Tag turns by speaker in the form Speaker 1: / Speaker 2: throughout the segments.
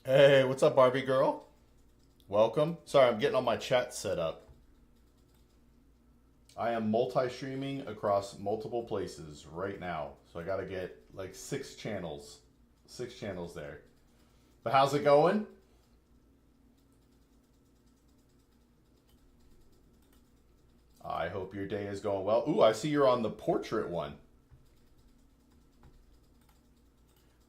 Speaker 1: Hey, what's up, Barbie girl? Welcome. Sorry, I'm getting all my chat set up. I am multi-streaming across multiple places right now, so I gotta get like six channels there. But how's it going? I hope your day is going well. Ooh, I see you're on the portrait one.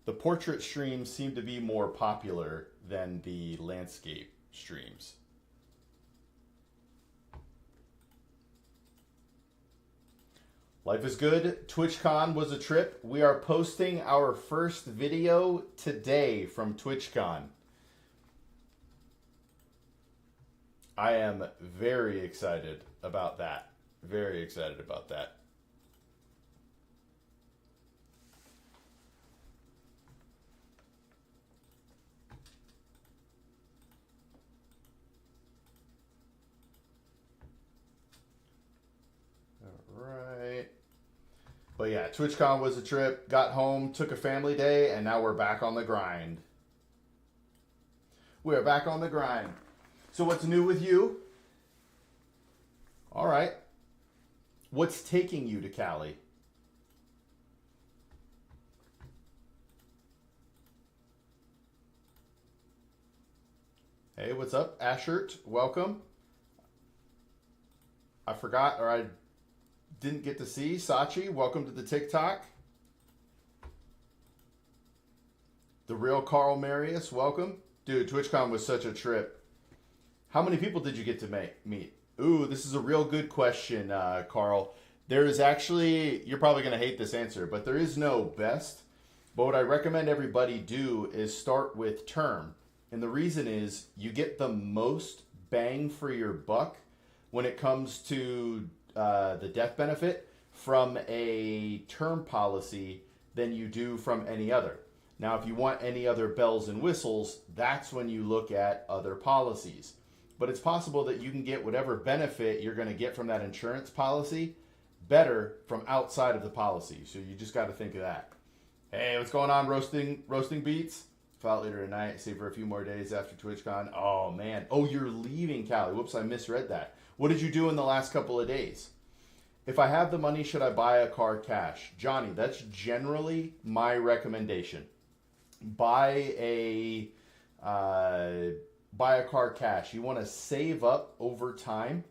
Speaker 1: The portrait streams seem to be more popular than the landscape streams. Life is good. TwitchCon was a trip. We are posting our first video today from TwitchCon. I am very excited about that. Very excited about that. All right. But yeah, TwitchCon was a trip. Got home, took a family day, and now we're back on the grind. We're back on the grind. So what's new with you? All right. What's taking you to Cali? Hey, what's up, Ashert? Welcome. I forgot, or I didn't get to see. Sachi, welcome to the TikTok. The real Carl Marius, welcome. Dude, TwitchCon was such a trip. How many people did you get to meet? Ooh, this is a real good question, Carl. There is actually, you're probably going to hate this answer, but there is no best. But what I recommend everybody do is start with term. And the reason is you get the most bang for your buck when it comes to the death benefit from a term policy than you do from any other. Now, if you want any other bells and whistles, that's when you look at other policies. But it's possible that you can get whatever benefit you're going to get from that insurance policy better from outside of the policy. So you just got to think of that. Hey, what's going on, roasting beats? File later tonight. Save for a few more days after TwitchCon. Oh man. Oh, you're leaving Cali. Whoops, I misread that. What did you do in the last couple of days? If I have the money, should I buy a car cash? Johnny, that's generally my recommendation. Buy a car cash. You want to save up over time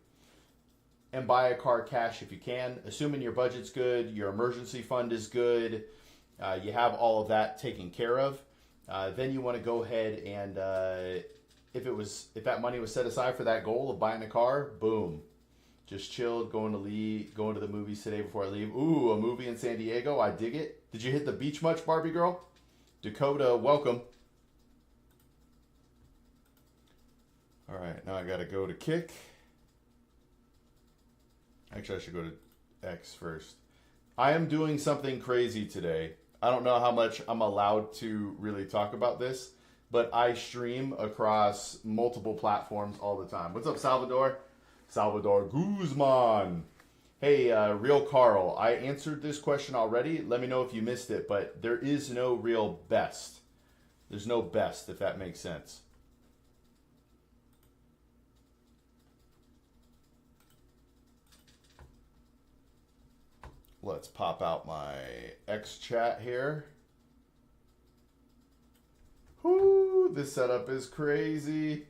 Speaker 1: and buy a car cash if you can, assuming your budget's good, your emergency fund is good, you have all of that taken care of. Then you want to go ahead and if that money was set aside for that goal of buying a car, boom, just chilled, going to the movies today before I leave. Ooh, a movie in San Diego, I dig it. Did you hit the beach much, Barbie girl? Dakota, welcome. All right, now I gotta go to Kick. Actually, I should go to X first. I am doing something crazy today. I don't know how much I'm allowed to really talk about this, but I stream across multiple platforms all the time. What's up, Salvador? Salvador Guzman. Hey, Real Carl, I answered this question already. Let me know if you missed it, but there is no real best. There's no best, if that makes sense. Let's pop out my X chat here. Whoo, this setup is crazy.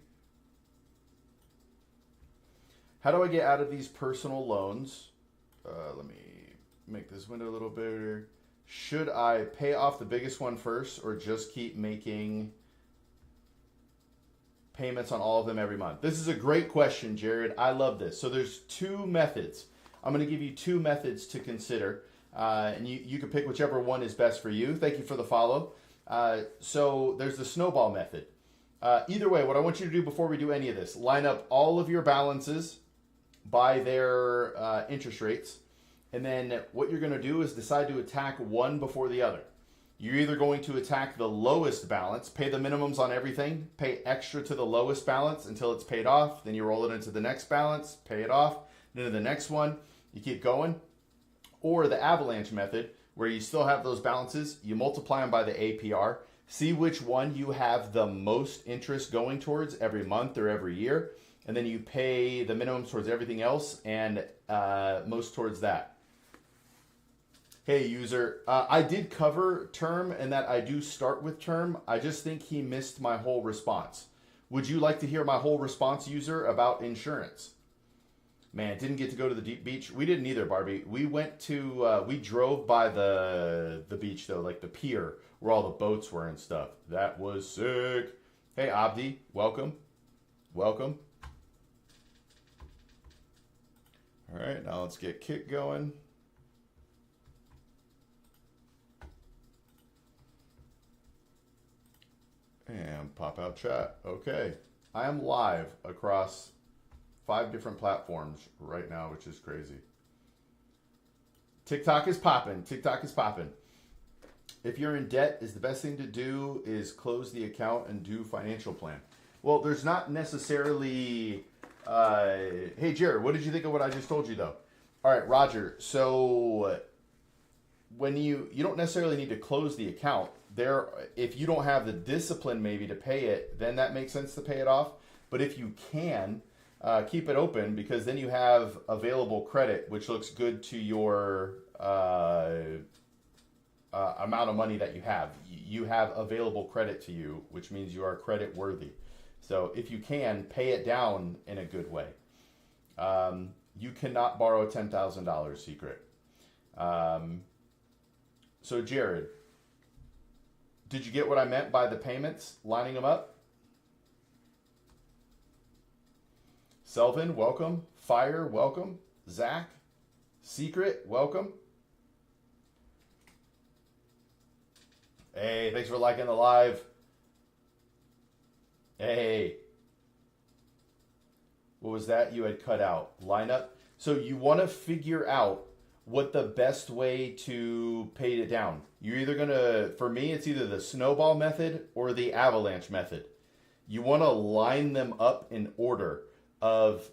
Speaker 1: How do I get out of these personal loans? Let me make this window a little bigger. Should I pay off the biggest one first or just keep making payments on all of them every month? This is a great question, Jared. I love this. So there's two methods. I'm going to give you two methods to consider, and you can pick whichever one is best for you. Thank you for the follow. So there's the snowball method. Either way, what I want you to do before we do any of this, line up all of your balances by their interest rates, and then what you're going to do is decide to attack one before the other. You're either going to attack the lowest balance, pay the minimums on everything, pay extra to the lowest balance until it's paid off, then you roll it into the next balance, pay it off, then to the next one, you keep going. Or the avalanche method, where you still have those balances, you multiply them by the APR, See which one you have the most interest going towards every month or every year, and then you pay the minimums towards everything else and most towards that. Hey, user, I did cover term and that I do start with term. I just think he missed my whole response. Would you like to hear my whole response, user, about insurance? Man, didn't get to go to the deep beach. We didn't either, Barbie. We went to, we drove by the beach, though, like the pier where all the boats were and stuff. That was sick. Hey, Abdi, welcome. Welcome. All right, now let's get Kit going. And pop out chat. Okay. I am live across 5 different platforms right now, which is crazy. TikTok is popping. TikTok is popping. If you're in debt, is the best thing to do is close the account and do financial plan. Well, there's not necessarily... hey, Jared, what did you think of what I just told you, though? All right, Roger. So when you don't necessarily need to close the account. If you don't have the discipline maybe to pay it, then that makes sense to pay it off. But if you can, keep it open, because then you have available credit, which looks good to your amount of money that you have. You have available credit to you, which means you are credit worthy. So if you can, pay it down in a good way. You cannot borrow a $10,000 secret. So Jared, did you get what I meant by the payments, lining them up? Selvin, welcome. Fire, welcome. Zach, Secret, welcome. Hey, thanks for liking the live. Hey. What was that you had cut out? Lineup. So you want to figure out what the best way to pay it down. You're either going to, for me, it's either the snowball method or the avalanche method. You want to line them up in order of,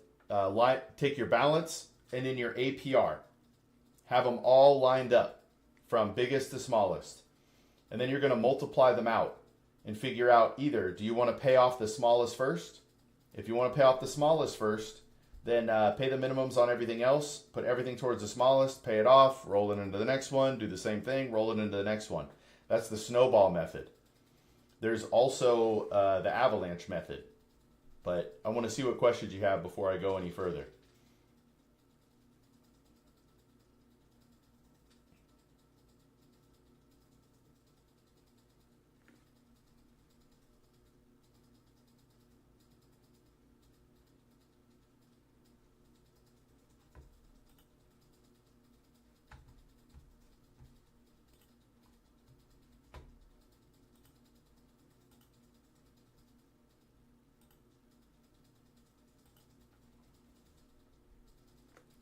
Speaker 1: take your balance and then your APR. Have them all lined up from biggest to smallest. And then you're going to multiply them out and figure out either, do you want to pay off the smallest first? If you want to pay off the smallest first, then pay the minimums on everything else, put everything towards the smallest, pay it off, roll it into the next one, do the same thing, roll it into the next one. That's the snowball method. There's also the avalanche method. But I want to see what questions you have before I go any further.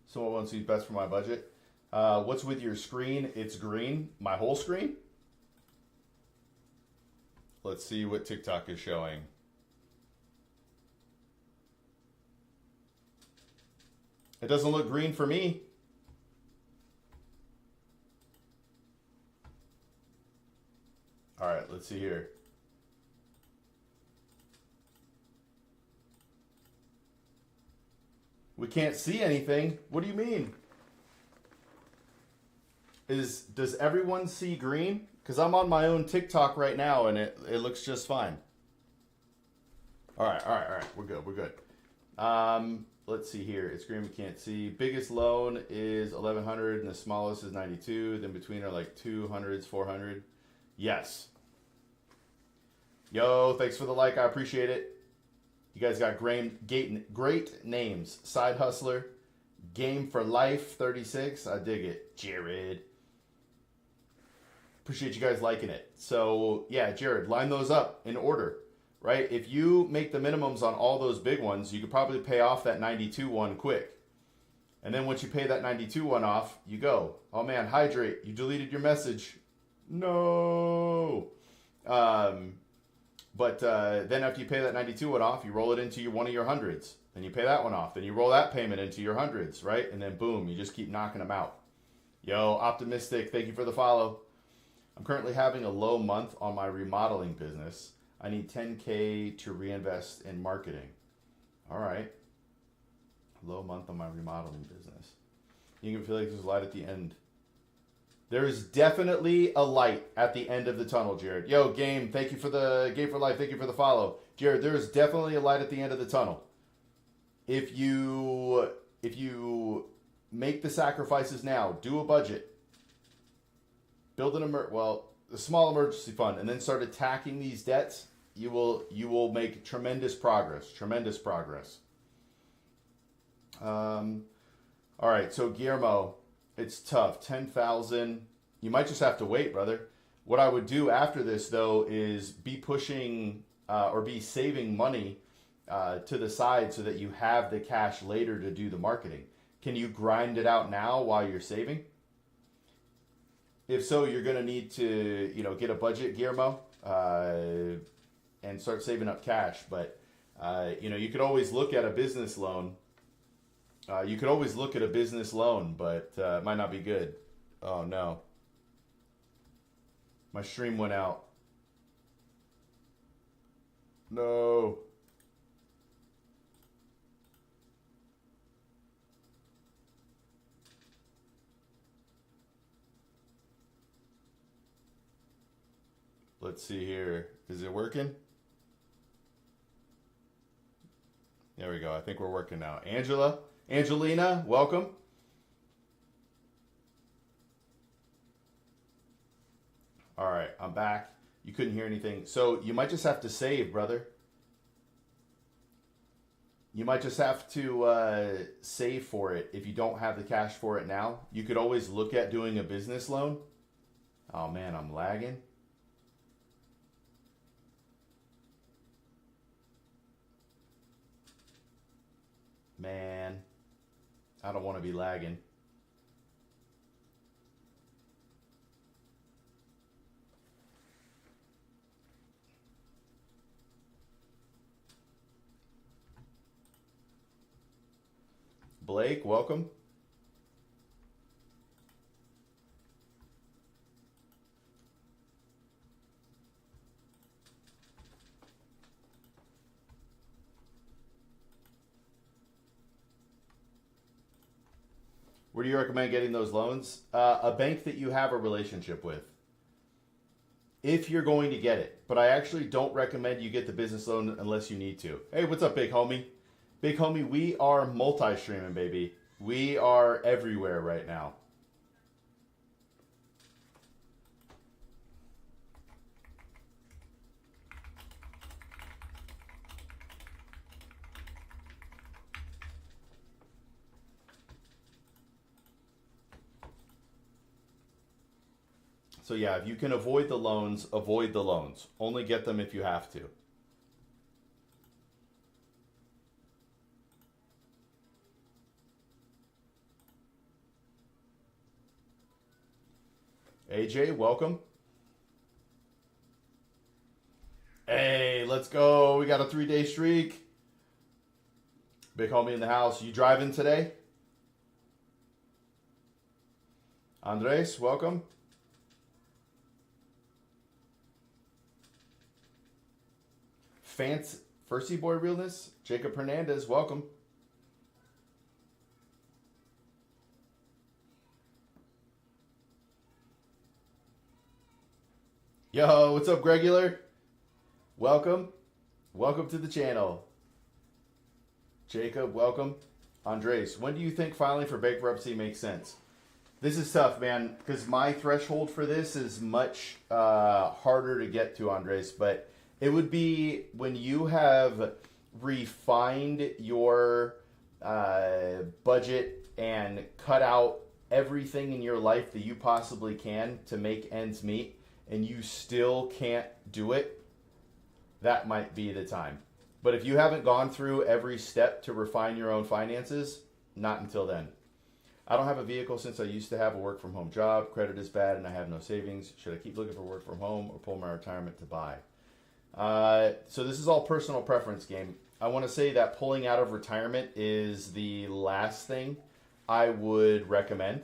Speaker 1: Someone wants to be best for my budget. What's with your screen? It's green. My whole screen? Let's see what TikTok is showing. It doesn't look green for me. All right, let's see here. We can't see anything. What do you mean? Does everyone see green? Because I'm on my own TikTok right now and it looks just fine. All right. We're good. Let's see here. It's green, we can't see. Biggest loan is 1,100 and the smallest is 92. Then between are like 200s, 400. Yes. Yo, thanks for the like. I appreciate it. You guys got great names. Side Hustler, Game for Life 36. I dig it. Jared. Appreciate you guys liking it. So, yeah, Jared, line those up in order, right? If you make the minimums on all those big ones, you could probably pay off that 92 one quick. And then once you pay that 92 one off, you go, oh man, hydrate. You deleted your message. No. But then after you pay that 92 one off, you roll it into one of your hundreds. Then you pay that one off. Then you roll that payment into your hundreds, right? And then boom, you just keep knocking them out. Yo, Optimistic, thank you for the follow. I'm currently having a low month on my remodeling business. I need 10K to reinvest in marketing. All right. Low month on my remodeling business. You can feel like there's a light at the end. There is definitely a light at the end of the tunnel, Jared. Yo, Game, thank you for the Game for Life. Thank you for the follow. Jared, there is definitely a light at the end of the tunnel. If you make the sacrifices now, do a budget, build a small emergency fund, and then start attacking these debts, you will make tremendous progress. Tremendous progress. All right, so Guillermo, it's tough. 10,000. You might just have to wait, brother. What I would do after this, though, is be pushing or be saving money to the side so that you have the cash later to do the marketing. Can you grind it out now while you're saving? If so, you're going to need to, get a budget, Guillermo, and start saving up cash. But, you could always look at a business loan. But it might not be good. Oh, no. My stream went out. No. Let's see here. Is it working? There we go. I think we're working now. Angelina, welcome. All right, I'm back. You couldn't hear anything. So you might just have to save, brother. You might just have to save for it if you don't have the cash for it now. You could always look at doing a business loan. Oh, man, I'm lagging. Man, I don't want to be lagging. Blake, welcome. Where do you recommend getting those loans? A bank that you have a relationship with. If you're going to get it. But I actually don't recommend you get the business loan unless you need to. Hey, what's up, big homie? Big homie, we are multi-streaming, baby. We are everywhere right now. So yeah, if you can avoid the loans, avoid the loans. Only get them if you have to. AJ, welcome. Hey, let's go. We got a 3-day streak. Big homie in the house. You driving today? Andres, welcome. Firsty Boy Realness, Jacob Hernandez, welcome. Yo, what's up, Gregular? Welcome. Welcome to the channel. Jacob, welcome. Andres, when do you think filing for bankruptcy makes sense? This is tough, man, because my threshold for this is much harder to get to, Andres, but it would be when you have refined your budget and cut out everything in your life that you possibly can to make ends meet, and you still can't do it. That might be the time. But if you haven't gone through every step to refine your own finances, not until then. I don't have a vehicle since I used to have a work from home job. Credit is bad and I have no savings. Should I keep looking for work from home or pull my retirement to buy? So this is all personal preference game. I want to say that pulling out of retirement is the last thing I would recommend.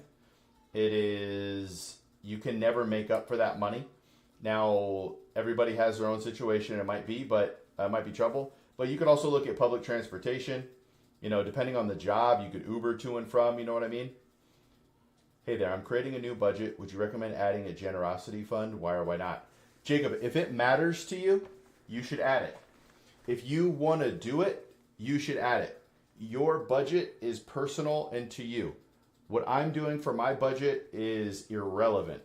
Speaker 1: It is, you can never make up for that money. Now, everybody has their own situation. It might be, but it might be trouble. But you could also look at public transportation. You know, depending on the job, you could Uber to and from. You know what I mean? Hey there, I'm creating a new budget. Would you recommend adding a generosity fund? Why or why not? Jacob, if it matters to you, you should add it. If you want to do it, you should add it. Your budget is personal and to you. What I'm doing for my budget is irrelevant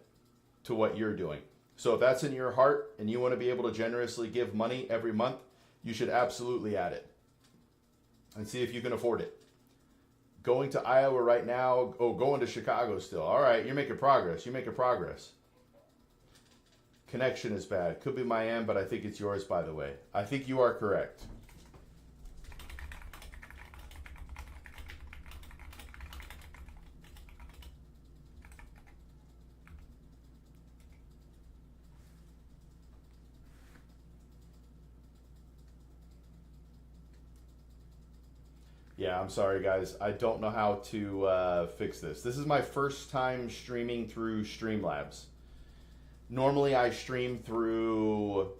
Speaker 1: to what you're doing. So if that's in your heart and you want to be able to generously give money every month, you should absolutely add it and see if you can afford it. Going to Iowa right now, going to Chicago still. All right, you're making progress. You're making progress. Connection is bad. Could be my end, but I think it's yours, by the way. I think you are correct. Yeah, I'm sorry, guys. I don't know how to fix this. This is my first time streaming through Streamlabs. Normally, I stream through.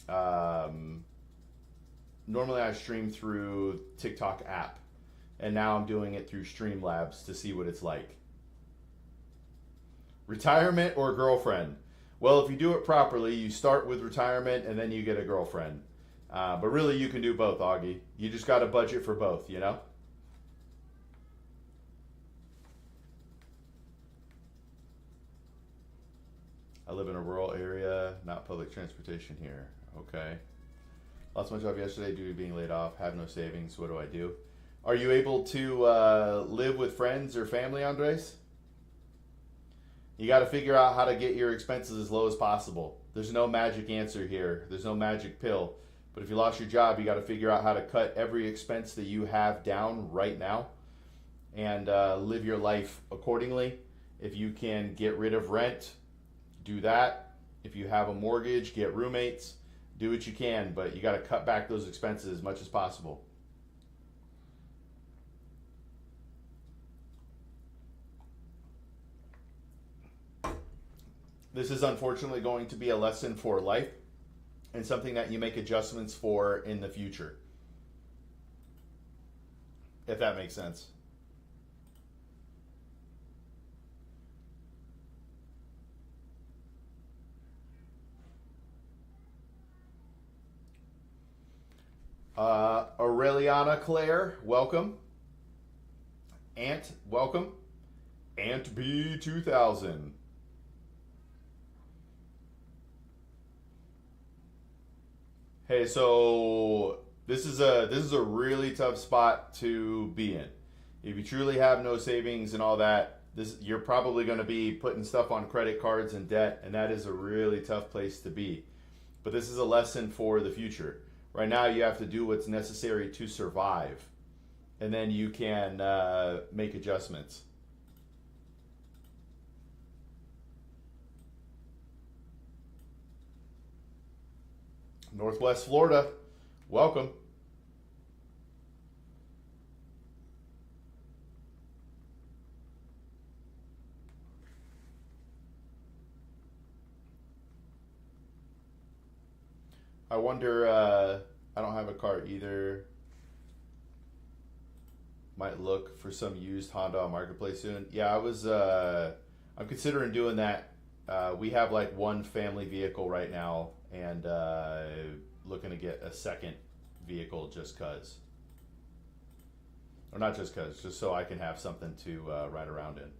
Speaker 1: Normally, I stream through TikTok app, and now I'm doing it through Streamlabs to see what it's like. Retirement or girlfriend? Well, if you do it properly, you start with retirement and then you get a girlfriend. But really, you can do both, Augie. You just got to budget for both, you know? I live in a rural area, not public transportation here. Okay. Lost my job yesterday due to being laid off. Have no savings. What do I do? Are you able to live with friends or family, Andres? You got to figure out how to get your expenses as low as possible. There's no magic answer here. There's no magic pill. But if you lost your job, you got to figure out how to cut every expense that you have down right now and live your life accordingly. If you can get rid of rent, do that. If you have a mortgage, get roommates. Do what you can, but you got to cut back those expenses as much as possible. This is unfortunately going to be a lesson for life and something that you make adjustments for in the future. If that makes sense. Aureliana Claire, welcome. Ant, welcome. Ant B2000. Hey, so this is a really tough spot to be in. If you truly have no savings and all that, you're probably going to be putting stuff on credit cards and debt, and that is a really tough place to be. But this is a lesson for the future. Right now, you have to do what's necessary to survive, and then you can make adjustments. Northwest Florida, welcome. I wonder, I don't have a car either. Might look for some used Honda on Marketplace soon. Yeah, I'm considering doing that. We have like one family vehicle right now, and looking to get a second vehicle just cause. Or not just cause, just so I can have something to ride around in.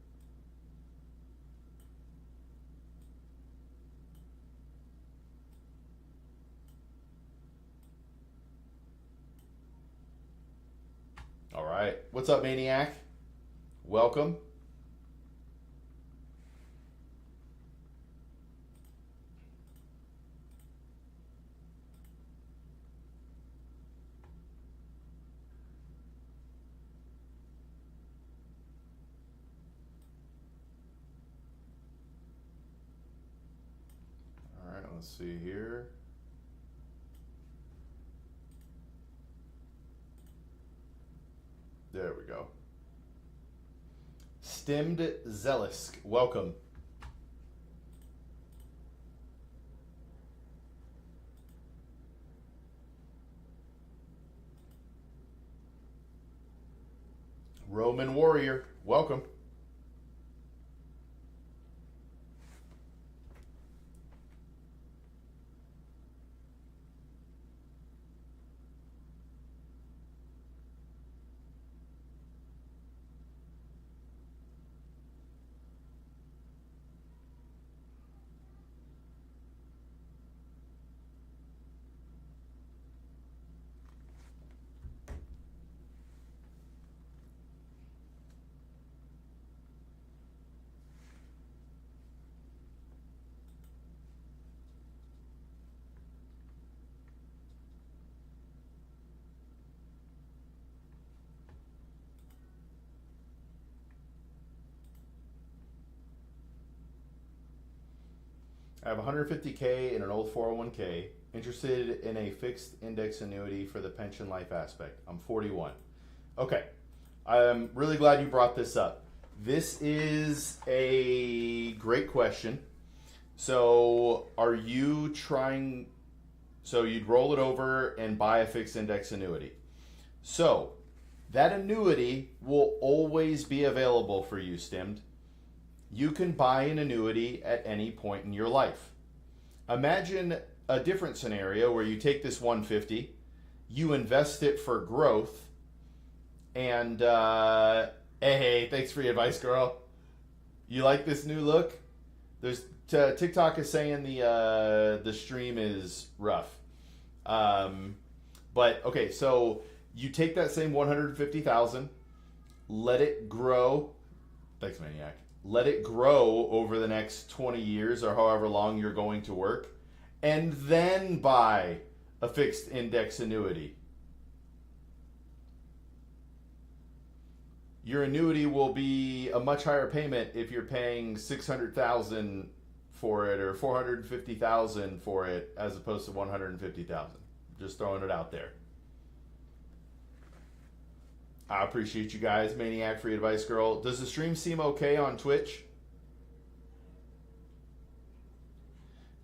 Speaker 1: All right. What's up, Maniac? Welcome. All right, let's see here. There we go. Stimmed Zelisk, welcome. Roman Warrior, welcome. I have 150K in an old 401k, interested in a fixed index annuity for the pension life aspect. I'm 41. Okay, I'm really glad you brought this up. This is a great question. So are you trying, so you'd roll it over and buy a fixed index annuity. So that annuity will always be available for you, Stimmed. You can buy an annuity at any point in your life. Imagine a different scenario where you take this 150, you invest it for growth, and hey, thanks for your advice, girl. You like this new look? There's TikTok is saying the stream is rough, but okay. So you take that same 150,000, let it grow. Thanks, Maniac. Let it grow over the next 20 years or however long you're going to work, and then buy a fixed index annuity. Your annuity will be a much higher payment if you're paying $600,000 for it or $450,000 for it as opposed to $150,000. Just throwing it out there. I appreciate you guys. Maniac, free advice girl. Does the stream seem okay on Twitch?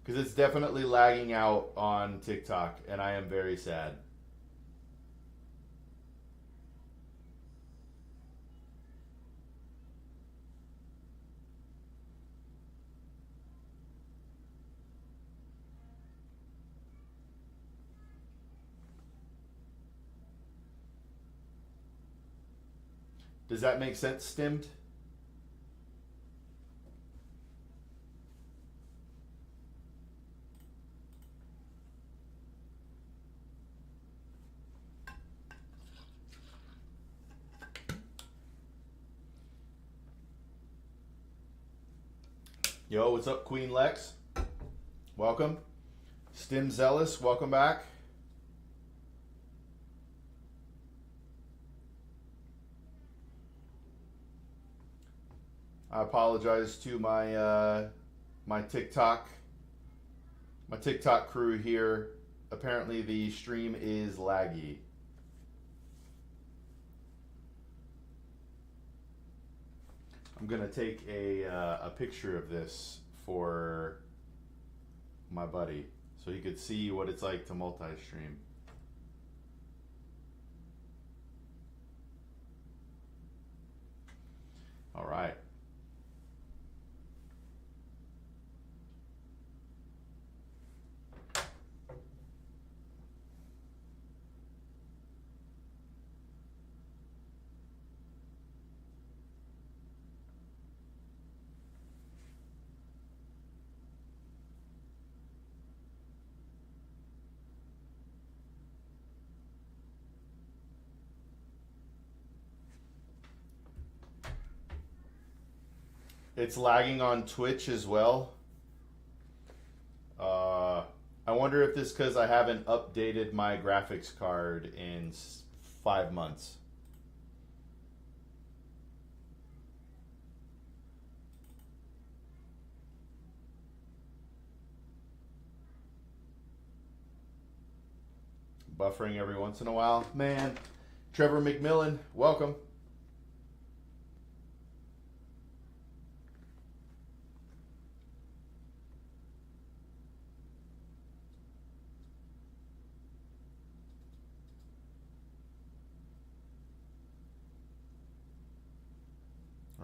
Speaker 1: Because it's definitely lagging out on TikTok, and I am very sad. Does that make sense, Stimmed? Yo, what's up, Queen Lex? Welcome. Stim Zealous, welcome back. I apologize to my my TikTok crew here. Apparently the stream is laggy. I'm gonna take a picture of this for my buddy so he could see what it's like to multi-stream. All right. It's lagging on Twitch as well. I wonder if this because I haven't updated my graphics card in 5 months. Buffering every once in a while. Man, Trevor McMillan, welcome.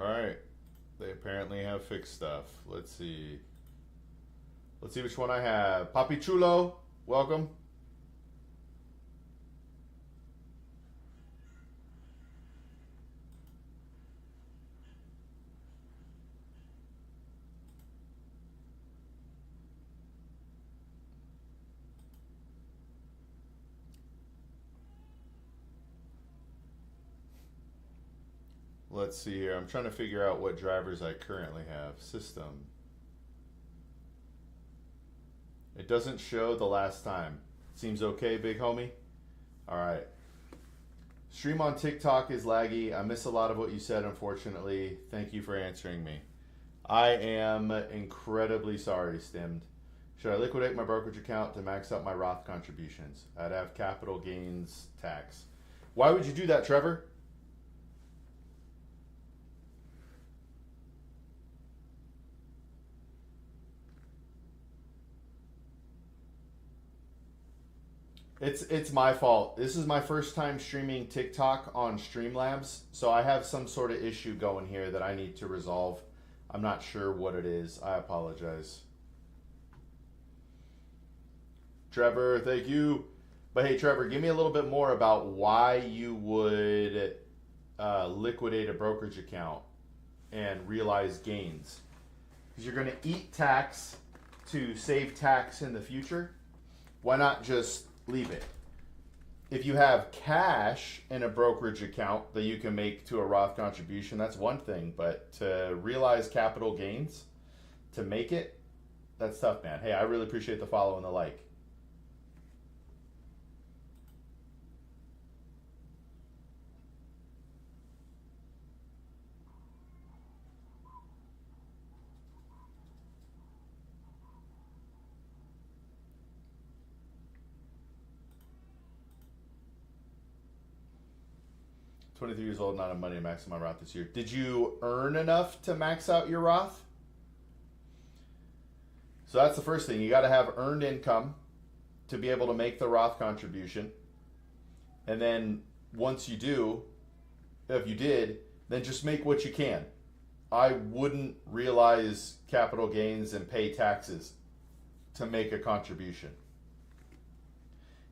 Speaker 1: All right. They apparently have fixed stuff. Let's see. Let's see which one I have. Papi Chulo, welcome. Let's see here. I'm trying to figure out what drivers I currently have. System. It doesn't show the last time. Seems okay, big homie? All right. Stream on TikTok is laggy. I miss a lot of what you said, unfortunately. Thank you for answering me. I am incredibly sorry, Stimmed. Should I liquidate my brokerage account to max out my Roth contributions? I'd have capital gains tax. Why would you do that, Trevor? It's my fault. This is my first time streaming TikTok on Streamlabs, so I have some sort of issue going here that I need to resolve. I'm not sure what it is. I apologize. Trevor, thank you. But hey, Trevor, give me a little bit more about why you would liquidate a brokerage account and realize gains. Because you're going to eat tax to save tax in the future. Why not just leave it? If you have cash in a brokerage account that you can make to a Roth contribution, that's one thing. But to realize capital gains, to make it, that's tough, man. Hey, I really appreciate the follow and the like. $23 years old, not enough money to max out my Roth this year. Did you earn enough to max out your Roth? So that's the first thing. You got to have earned income to be able to make the Roth contribution. And then once you do, if you did, then just make what you can. I wouldn't realize capital gains and pay taxes to make a contribution.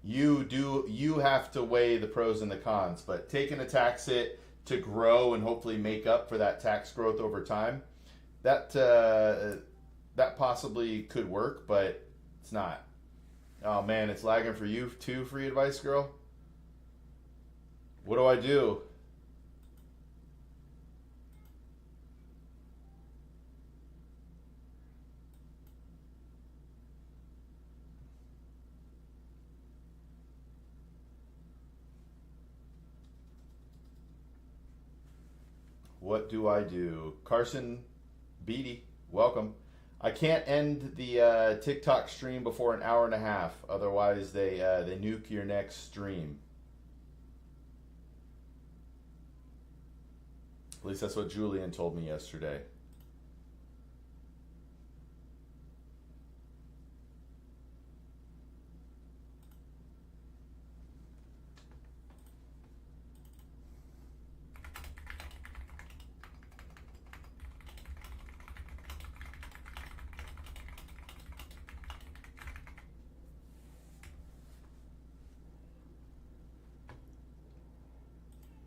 Speaker 1: You have to weigh the pros and the cons, but taking a tax hit to grow and hopefully make up for that tax growth over time, that possibly could work, but it's not. Oh man, it's lagging for you too, free advice girl. What do I do? What do I do? Carson Beatty, welcome. I can't end the TikTok stream before an hour and a half. Otherwise, they nuke your next stream. At least that's what Julian told me yesterday.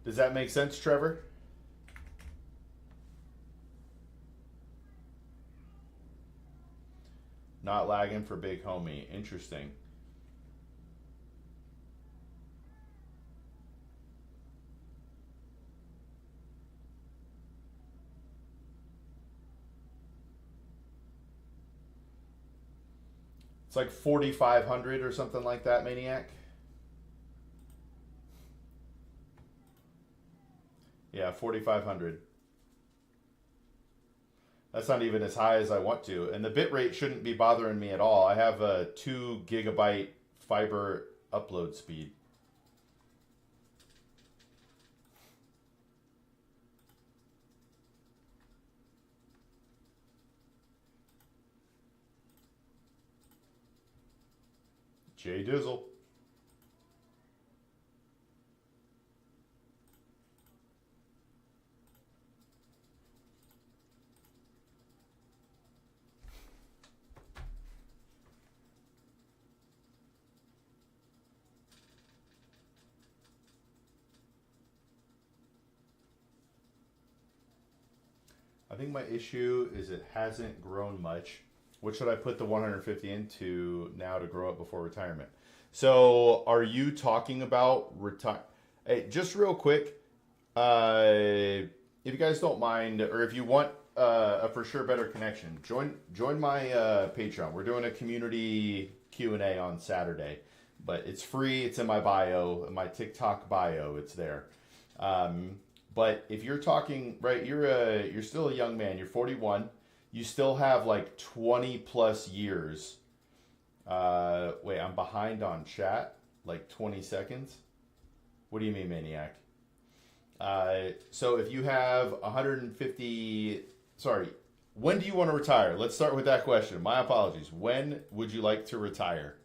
Speaker 1: Does that make sense, Trevor? Not lagging for big homie. Interesting. It's like 4,500 or something like that, Maniac. Yeah, 4,500. That's not even as high as I want to. And the bit rate shouldn't be bothering me at all. I have a 2 gigabyte fiber upload speed. Jay Dizzle. I think my issue is it hasn't grown much. What should I put the 150 into now to grow up before retirement? So, are you talking about retire? Hey, just real quick, if you guys don't mind, or if you want a for sure better connection, join my Patreon. We're doing a community Q&A on Saturday, but it's free. It's in my bio, in my TikTok bio. It's there. But if you're talking, right, you're still a young man. You're 41. You still have like 20 plus years. Wait, I'm behind on chat. Like 20 seconds. What do you mean, maniac? So if you have 150, sorry, when do you want to retire? Let's start with that question. My apologies. When would you like to retire?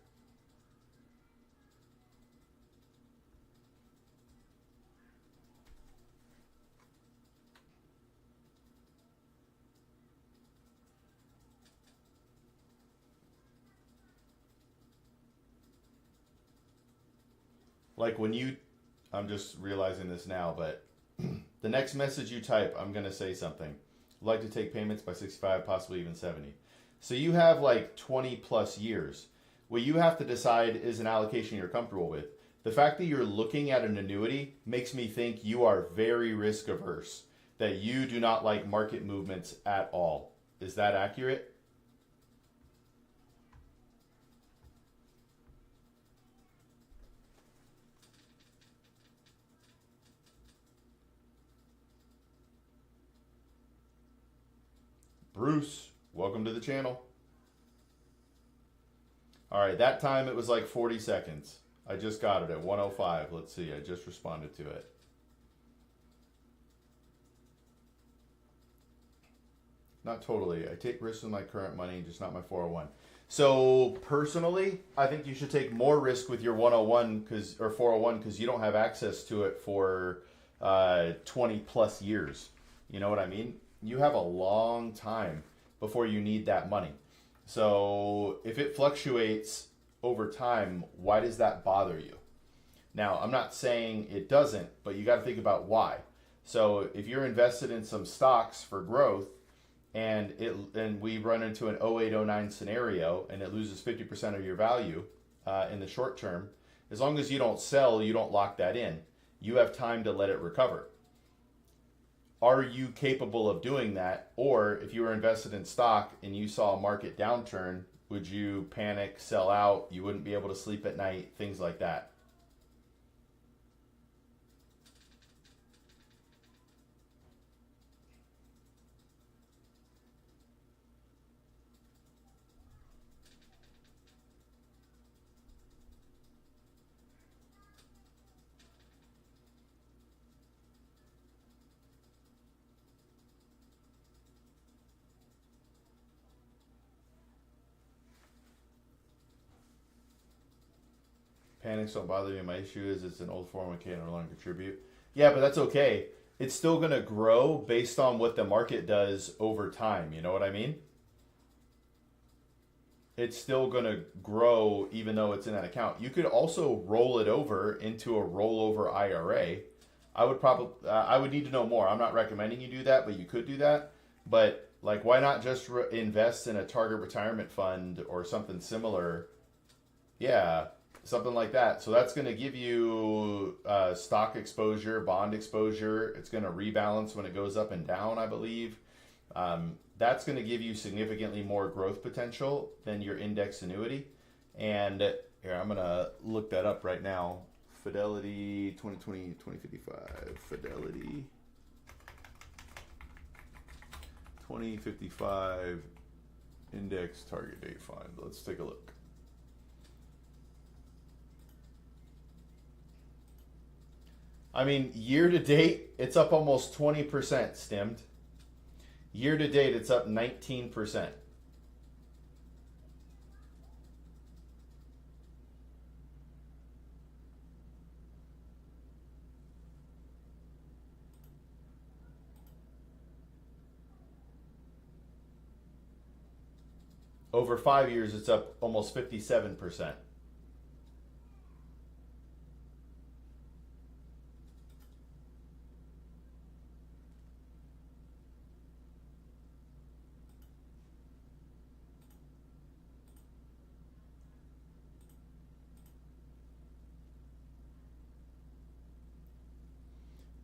Speaker 1: Like when you, I'm just realizing this now, but the next message you type, I'm going to say something. I'd like to take payments by 65, possibly even 70. So you have like 20 plus years. What you have to decide is an allocation you're comfortable with. The fact that you're looking at an annuity makes me think you are very risk averse, that you do not like market movements at all. Is that accurate? Bruce, welcome to the channel. All right, that time it was like 40 seconds. I just got it at 105. Let's see, I just responded to it. Not totally. I take risks with my current money, just not my 401. So personally, I think you should take more risk with your 101 or 401 because you don't have access to it for 20 plus years. You know what I mean? You have a long time before you need that money. So if it fluctuates over time, why does that bother you? Now, I'm not saying it doesn't, but you got to think about why. So if you're invested in some stocks for growth and we run into an 0809 scenario and it loses 50% of your value in the short term, as long as you don't sell, you don't lock that in. You have time to let it recover. Are you capable of doing that? Or if you were invested in stock and you saw a market downturn, would you panic, sell out? You wouldn't be able to sleep at night, things like that. Panics don't bother me. My issue is it's an old 401k and I no longer contribute. Yeah, but that's okay. It's still going to grow based on what the market does over time. You know what I mean? It's still going to grow even though it's in that account. You could also roll it over into a rollover IRA. I would need to know more. I'm not recommending you do that, but you could do that. But like, why not just invest in a target retirement fund or something similar? Yeah, something like that. So that's going to give you stock exposure, bond exposure. It's going to rebalance when it goes up and down, I believe. That's going to give you significantly more growth potential than your index annuity. And here, I'm going to look that up right now. Fidelity 2020, 2055. Fidelity 2055 index target date fund. Let's take a look. I mean, year to date, it's up almost 20% stemmed. Year to date, it's up 19%. Over 5 years, it's up almost 57%.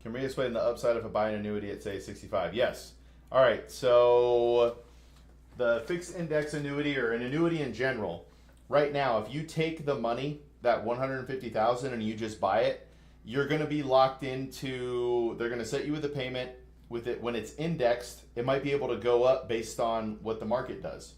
Speaker 1: Can we explain the upside if I buy an annuity at say 65? Yes. All right. So the fixed index annuity or an annuity in general, right now, if you take the money, that 150,000, and you just buy it, you're going to be locked into. They're going to set you with a payment with it when it's indexed. It might be able to go up based on what the market does,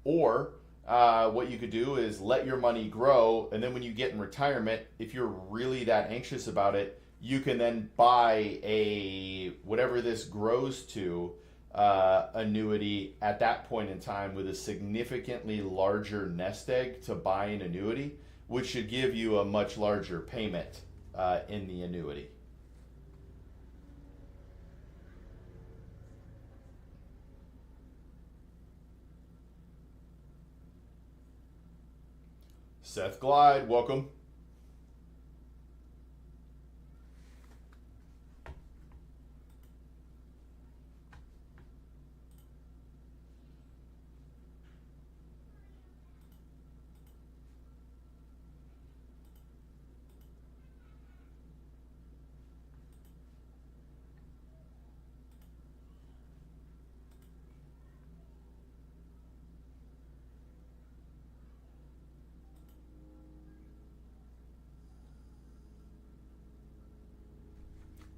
Speaker 1: or what you could do is let your money grow, and then when you get in retirement, if you're really that anxious about it, you can then buy a whatever this grows to annuity at that point in time with a significantly larger nest egg to buy an annuity, which should give you a much larger payment in the annuity. Seth Glide, welcome.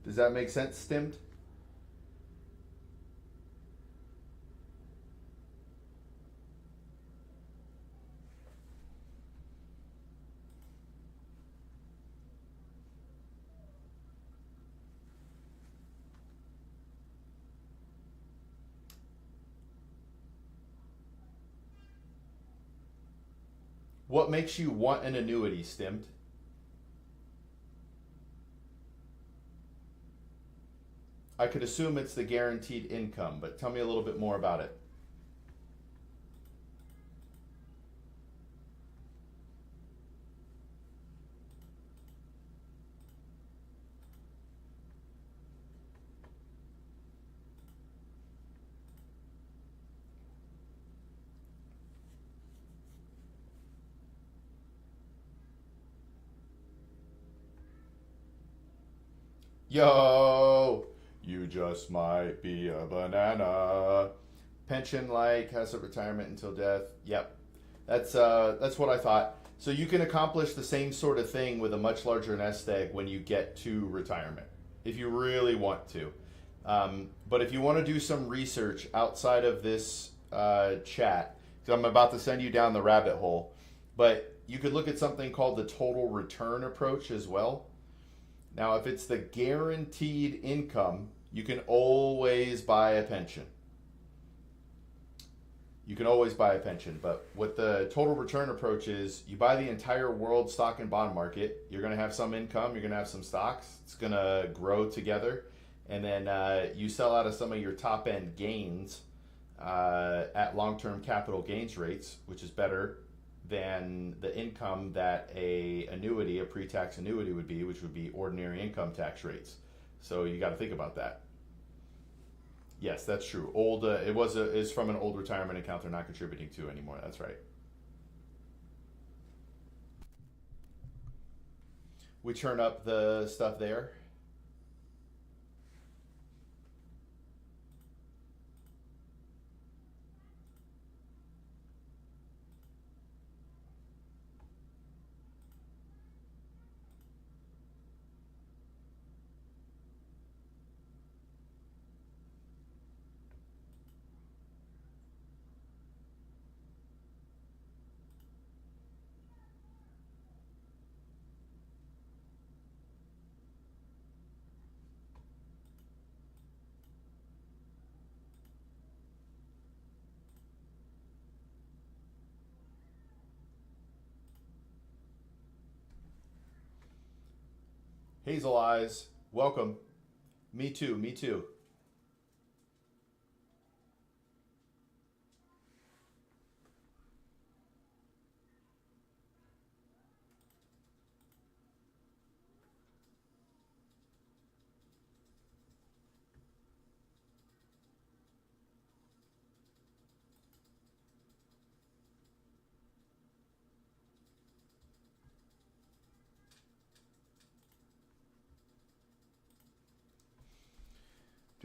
Speaker 1: Does that make sense, Stimmed? What makes you want an annuity, Stimmed? I could assume it's the guaranteed income, but tell me a little bit more about it. Yo, you just might be a banana. Pension like has a retirement until death. Yep, that's what I thought. So you can accomplish the same sort of thing with a much larger nest egg when you get to retirement, if you really want to. But if you want to do some research outside of this chat, because I'm about to send you down the rabbit hole, but you could look at something called the total return approach as well. Now, if it's the guaranteed income, you can always buy a pension. You can always buy a pension, but what the total return approach is, you buy the entire world stock and bond market. You're going to have some income, you're going to have some stocks. It's going to grow together, and then you sell out of some of your top end gains at long-term capital gains rates, which is better than the income that a pre-tax annuity would be, which would be ordinary income tax rates. So you got to think about that. Yes, that's true. Is from an old retirement account they're not contributing to anymore. That's right. We turn up the stuff there. Hazel Eyes, welcome. Me too, me too.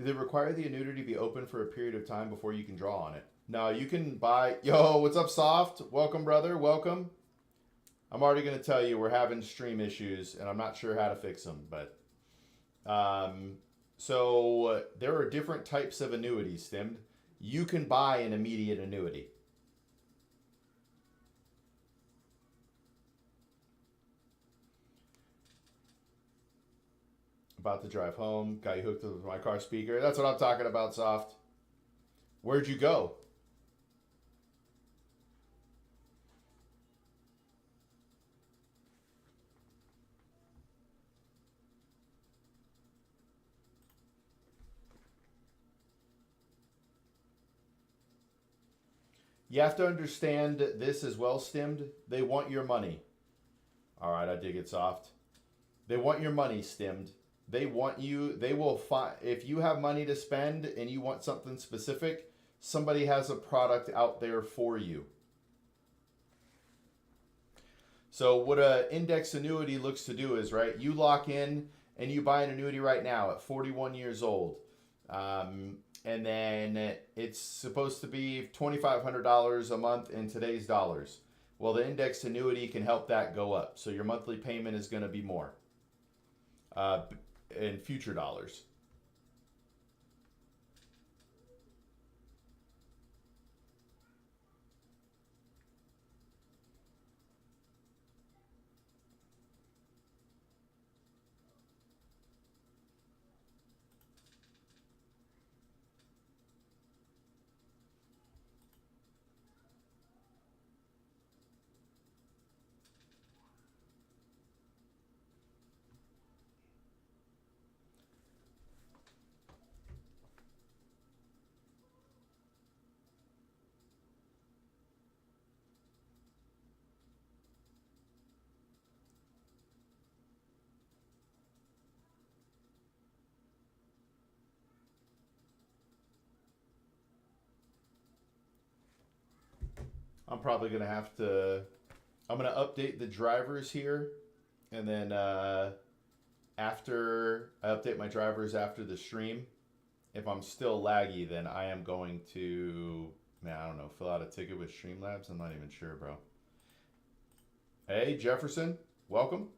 Speaker 1: Do they require the annuity to be open for a period of time before you can draw on it? No, you can buy. Yo, what's up, Soft? Welcome, brother. Welcome. I'm already going to tell you we're having stream issues, and I'm not sure how to fix them. But so there are different types of annuities, Stimmed. You can buy an immediate annuity. About to drive home. Got you hooked up with my car speaker. That's what I'm talking about, Soft. Where'd you go? You have to understand this as well, Stimmed. They want your money. All right, I dig it, Soft. They want your money, Stimmed. They want you. They will find if you have money to spend and you want something specific. Somebody has a product out there for you. So what an index annuity looks to do is, right, you lock in and you buy an annuity right now at 41 years old. And then it's supposed to be $2,500 a month in today's dollars. Well, the index annuity can help that go up. So your monthly payment is going to be more in future dollars. I'm probably going to have to, I'm going to update the drivers here. And then after I update my drivers after the stream, if I'm still laggy, then I am going to, man, I don't know, fill out a ticket with Streamlabs. I'm not even sure, bro. Hey, Jefferson, welcome.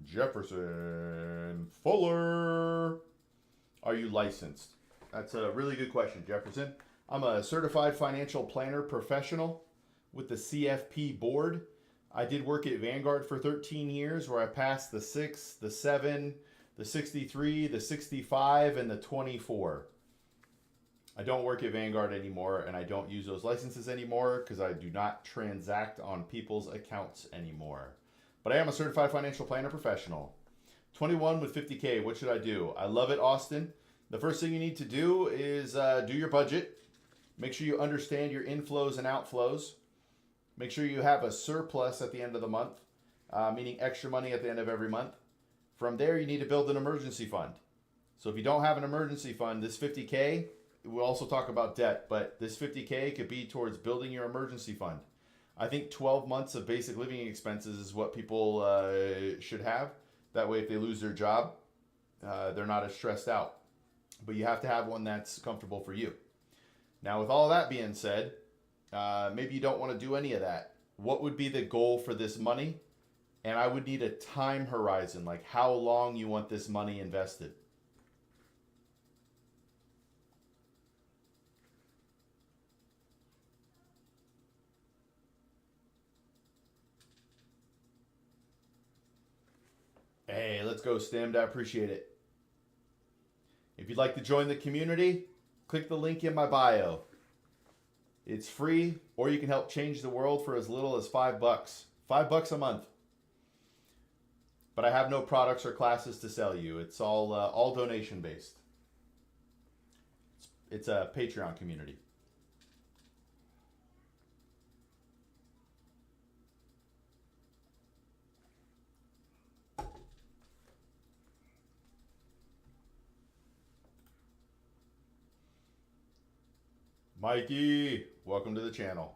Speaker 1: Jefferson Fuller. Are you licensed? That's a really good question, Jefferson. I'm a certified financial planner professional with the CFP board. I did work at Vanguard for 13 years where I passed the 6, the 7, the 63, the 65, and the 24. I don't work at Vanguard anymore, and I don't use those licenses anymore because I do not transact on people's accounts anymore. But I am a certified financial planner professional. 21 with 50K, what should I do? I love it, Austin. The first thing you need to do is do your budget. Make sure you understand your inflows and outflows. Make sure you have a surplus at the end of the month, meaning extra money at the end of every month. From there, you need to build an emergency fund. So if you don't have an emergency fund, this 50K, we'll also talk about debt, but this 50K could be towards building your emergency fund. I think 12 months of basic living expenses is what people should have. That way, if they lose their job, they're not as stressed out. But you have to have one that's comfortable for you. Now, with all that being said, maybe you don't want to do any of that. What would be the goal for this money? And I would need a time horizon, like how long you want this money invested. Hey, let's go, Stimmed. I appreciate it. If you'd like to join the community, click the link in my bio. It's free, or you can help change the world for as little as $5. $5 a month. But I have no products or classes to sell you. It's all donation based. It's a Patreon community. Mikey, welcome to the channel.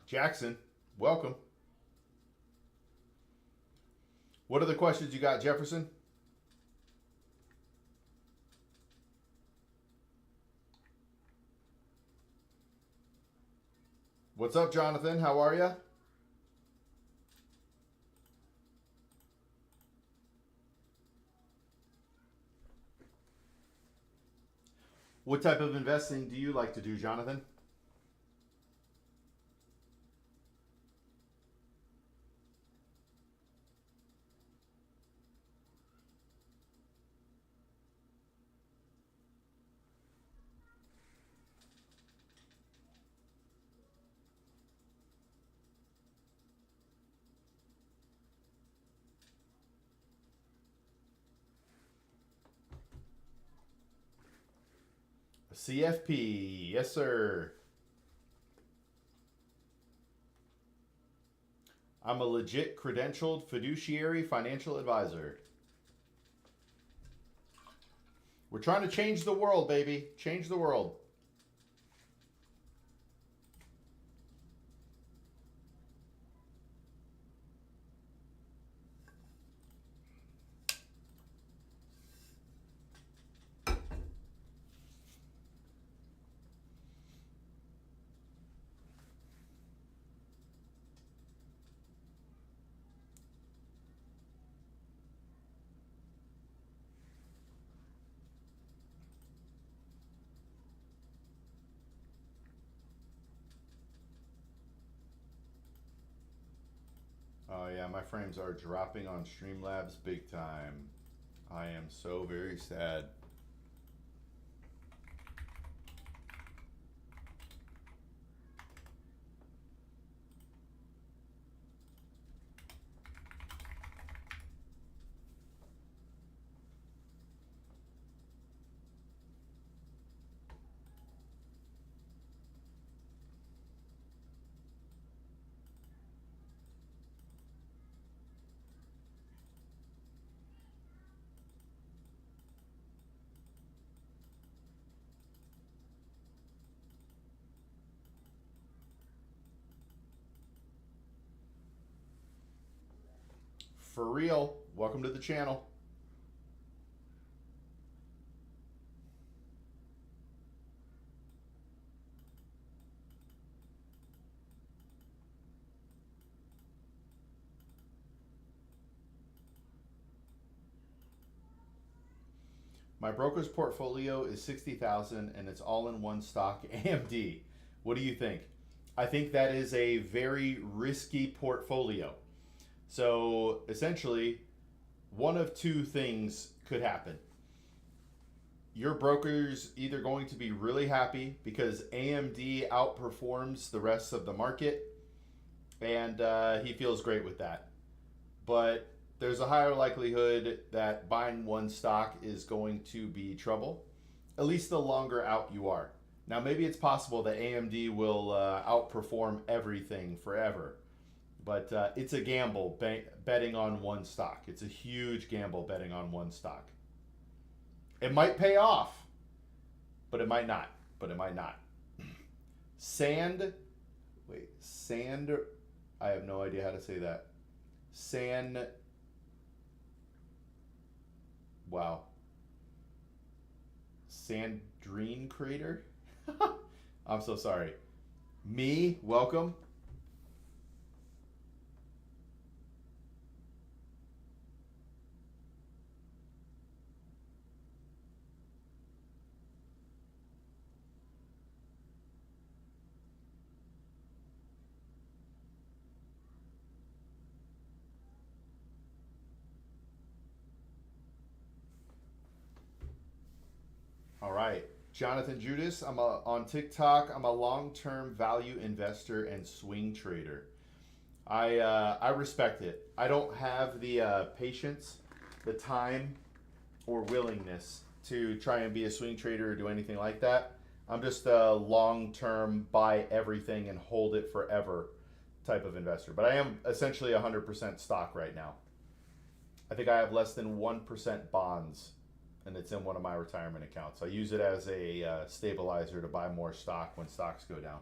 Speaker 1: Jackson, Welcome. What other questions you got, Jefferson? What's up, Jonathan? How are you? What type of investing do you like to do, Jonathan? CFP, yes, sir. I'm a legit credentialed fiduciary financial advisor. We're trying to change the world, baby. Change the world. Oh, yeah, my frames are dropping on Streamlabs big time. I am so very sad. For real, welcome to the channel. My broker's portfolio is 60,000 and it's all in one stock AMD. What do you think? I think that is a very risky portfolio. So essentially, one of two things could happen. Your broker's either going to be really happy because AMD outperforms the rest of the market and he feels great with that. But there's a higher likelihood that buying one stock is going to be trouble, at least the longer out you are. Now, maybe it's possible that AMD will outperform everything forever, but it's a gamble betting on one stock. It's a huge gamble betting on one stock. It might pay off, but it might not. But it might not. Sand, I have no idea how to say that. Wow. Sandrine Crater? I'm so sorry. Me, welcome. All right. Jonathan Judas, on TikTok. I'm a long-term value investor and swing trader. I respect it. I don't have the patience, the time, or willingness to try and be a swing trader or do anything like that. I'm just a long-term buy everything and hold it forever type of investor. But I am essentially 100% stock right now. I think I have less than 1% bonds, and it's in one of my retirement accounts. I use it as a stabilizer to buy more stock when stocks go down.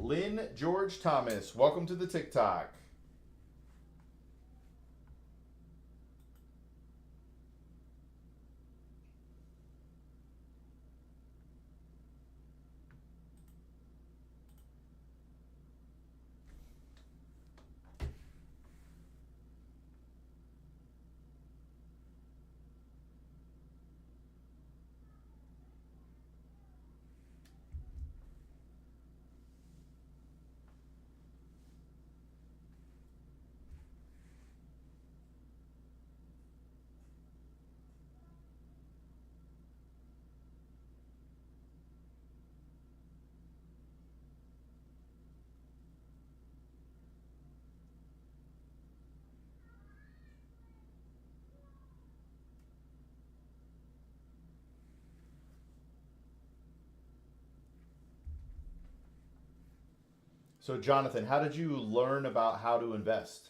Speaker 1: Lynn George Thomas, welcome to the TikTok. So, Jonathan, how did you learn about how to invest?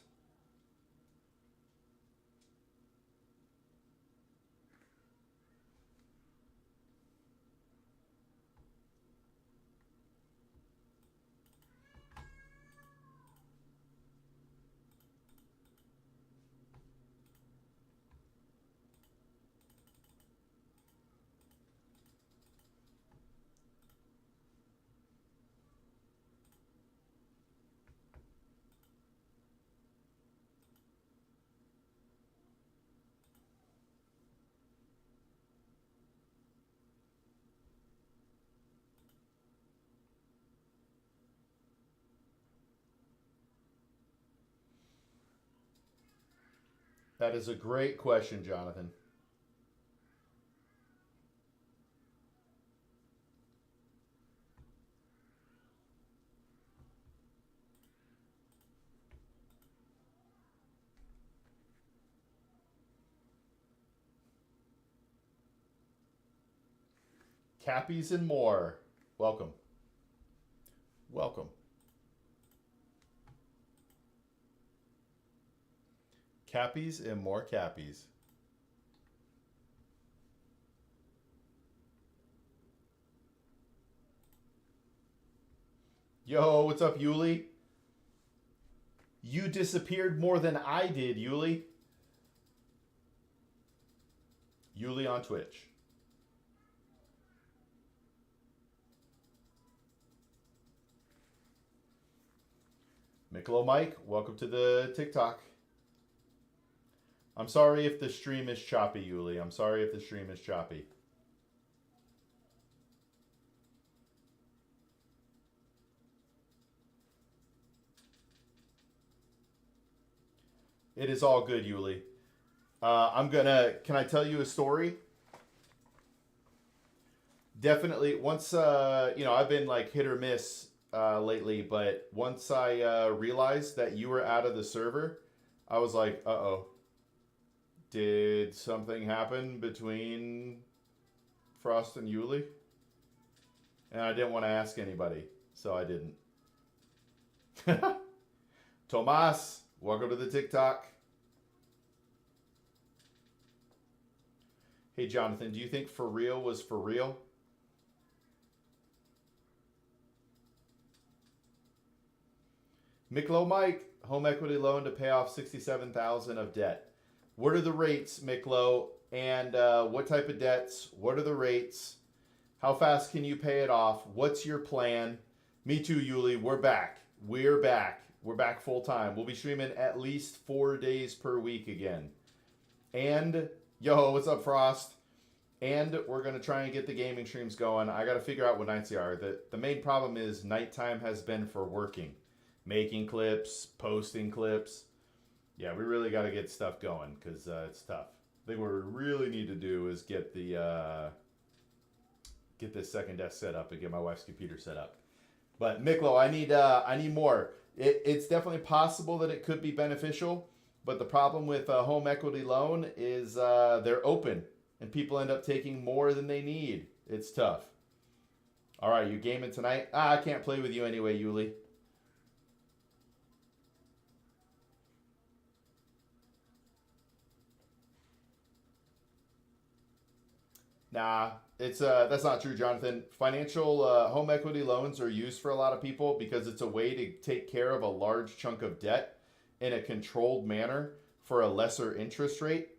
Speaker 1: That is a great question, Jonathan. Cappies and more. Welcome. Welcome. Cappies and more cappies. Yo, what's up, Yuli? You disappeared more than I did, Yuli. Yuli on Twitch. Miklo Mike, welcome to the TikTok. I'm sorry if the stream is choppy, Yuli. I'm sorry if the stream is choppy. It is all good, Yuli. Can I tell you a story? Definitely, once, I've been like hit or miss lately, but once I realized that you were out of the server, I was like, uh-oh. Did something happen between Frost and Yuli? And I didn't want to ask anybody, so I didn't. Tomas, welcome to the TikTok. Hey, Jonathan, do you think for real was for real? Miklo Mike, home equity loan to pay off $67,000 of debt. What are the rates, Miklo? And what type of debts? What are the rates? How fast can you pay it off? What's your plan? Me too, Yuli. We're back. We're back. We're back full time. We'll be streaming at least 4 days per week again. And, yo, what's up, Frost? And we're going to try and get the gaming streams going. I got to figure out what nights they are. The main problem is nighttime has been for working. Making clips, posting clips. Yeah, we really got to get stuff going because it's tough. I think what we really need to do is get the get this second desk set up and get my wife's computer set up. But Miklo, I need more. It's definitely possible that it could be beneficial, but the problem with a home equity loan is they're open and people end up taking more than they need. It's tough. All right, you gaming tonight? I can't play with you anyway, Yuli. Nah, it's that's not true, Jonathan. Financial home equity loans are used for a lot of people because it's a way to take care of a large chunk of debt in a controlled manner for a lesser interest rate.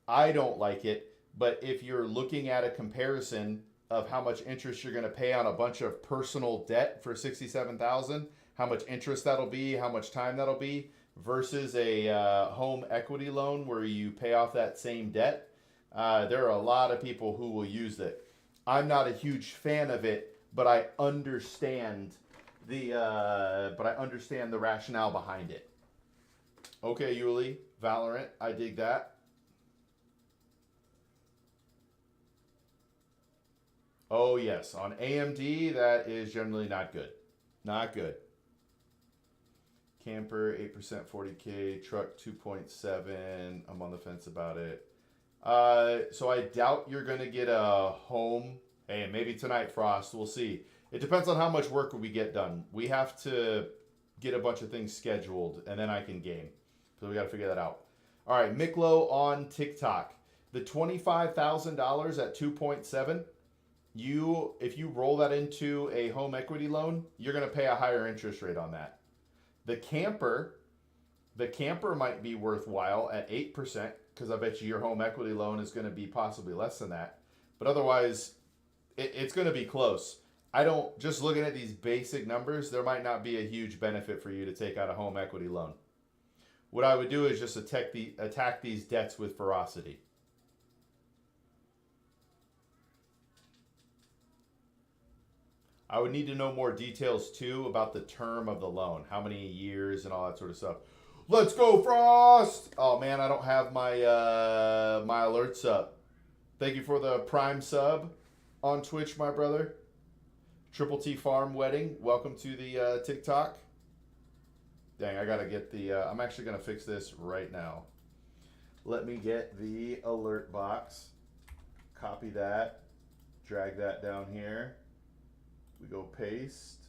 Speaker 1: I don't like it, but if you're looking at a comparison of how much interest you're going to pay on a bunch of personal debt for 67,000, how much interest that'll be, how much time that'll be, versus a home equity loan where you pay off that same debt, there are a lot of people who will use it. I'm not a huge fan of it, but I understand the rationale behind it. Okay, Yuli, Valorant, I dig that. Oh yes, on AMD that is generally not good. Not good. Camper 8% 40K, truck 2.7. I'm on the fence about it. So I doubt you're gonna get a home. Hey, maybe tonight, Frost. We'll see. It depends on how much work we get done. We have to get a bunch of things scheduled, and then I can game. So we got to figure that out. All right, Miklo on TikTok. The $25,000 at 2.7. If you roll that into a home equity loan, you're gonna pay a higher interest rate on that. The camper, might be worthwhile at 8% because I bet you your home equity loan is going to be possibly less than that. But otherwise, it's going to be close. I don't, just looking at these basic numbers, there might not be a huge benefit for you to take out a home equity loan. What I would do is just attack these debts with ferocity. I would need to know more details too about the term of the loan, how many years and all that sort of stuff. Let's go, Frost! Oh man, I don't have my my alerts up. Thank you for the Prime sub on Twitch, my brother. Triple T Farm Wedding, welcome to the TikTok. Dang, I gotta get the. I'm actually gonna fix this right now. Let me get the alert box. Copy that. Drag that down here. We go paste.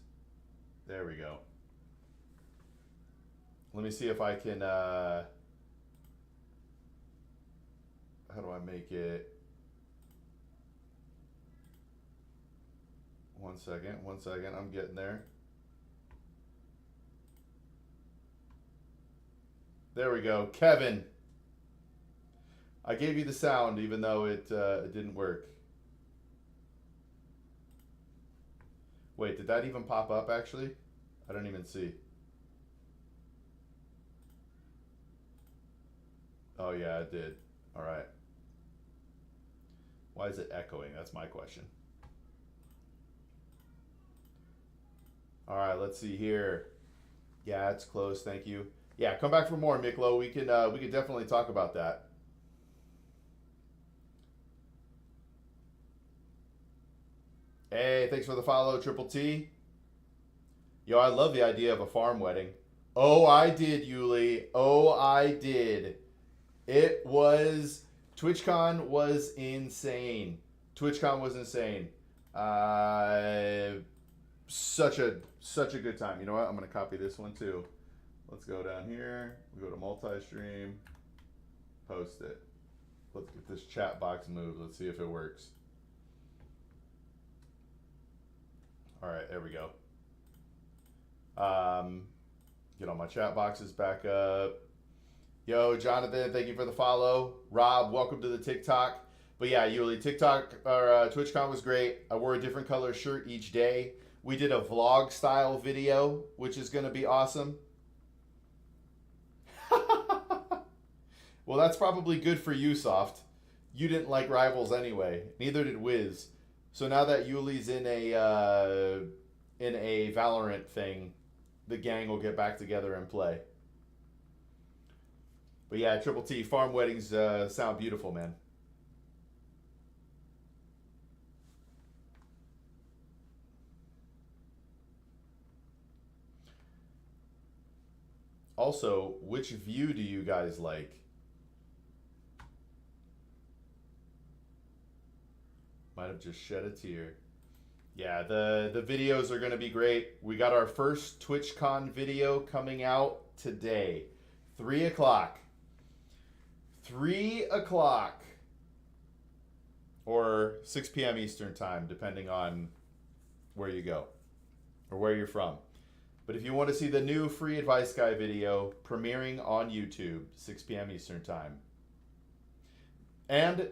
Speaker 1: There we go. Let me see if I can, how do I make it? One second, I'm getting there. There we go, Kevin. I gave you the sound even though it didn't work. Wait, did that even pop up actually? I don't even see. Oh yeah, it did. All right. Why is it echoing? That's my question. All right, let's see here. Yeah, it's close. Thank you. Yeah, come back for more, Miklo. We can definitely talk about that. Hey, thanks for the follow, Triple T. Yo, I love the idea of a farm wedding. Oh, I did, Yuli. Oh, I did. It was TwitchCon was insane. TwitchCon was insane. Such a good time. You know what? I'm gonna copy this one too. Let's go down here. We go to multi-stream. Post it. Let's get this chat box moved. Let's see if it works. All right, there we go. Get all my chat boxes back up. Yo, Jonathan, thank you for the follow. Rob, welcome to the TikTok. But yeah, Yuli, TikTok or TwitchCon was great. I wore a different color shirt each day. We did a vlog style video, which is going to be awesome. Well, that's probably good for you, Soft. You didn't like Rivals anyway. Neither did Wiz. So now that Yuli's in a Valorant thing, the gang will get back together and play. But yeah, Triple T, farm weddings sound beautiful, man. Also, which view do you guys like? Might have just shed a tear. Yeah, the videos are going to be great. We got our first TwitchCon video coming out today. 3 o'clock. 3 o'clock. or 6 p.m. Eastern time, depending on where you go or where you're from. But if you want to see the new free advice guy video premiering on YouTube, 6 p.m. Eastern time. And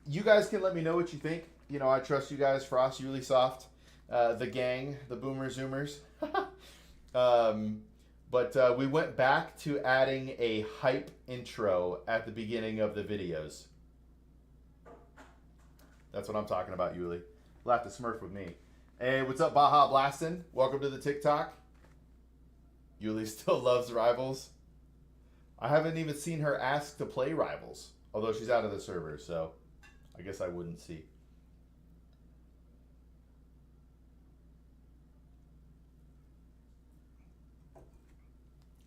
Speaker 1: you guys can let me know what you think. You know, I trust you guys, Frost, Yuli Soft, the gang, the Boomer Zoomers. But we went back to adding a hype intro at the beginning of the videos. That's what I'm talking about, Yuli. You'll have to smurf with me. Hey, what's up, Baja Blastin'? Welcome to the TikTok. Yuli still loves Rivals. I haven't even seen her ask to play Rivals, although she's out of the server, so I guess I wouldn't see.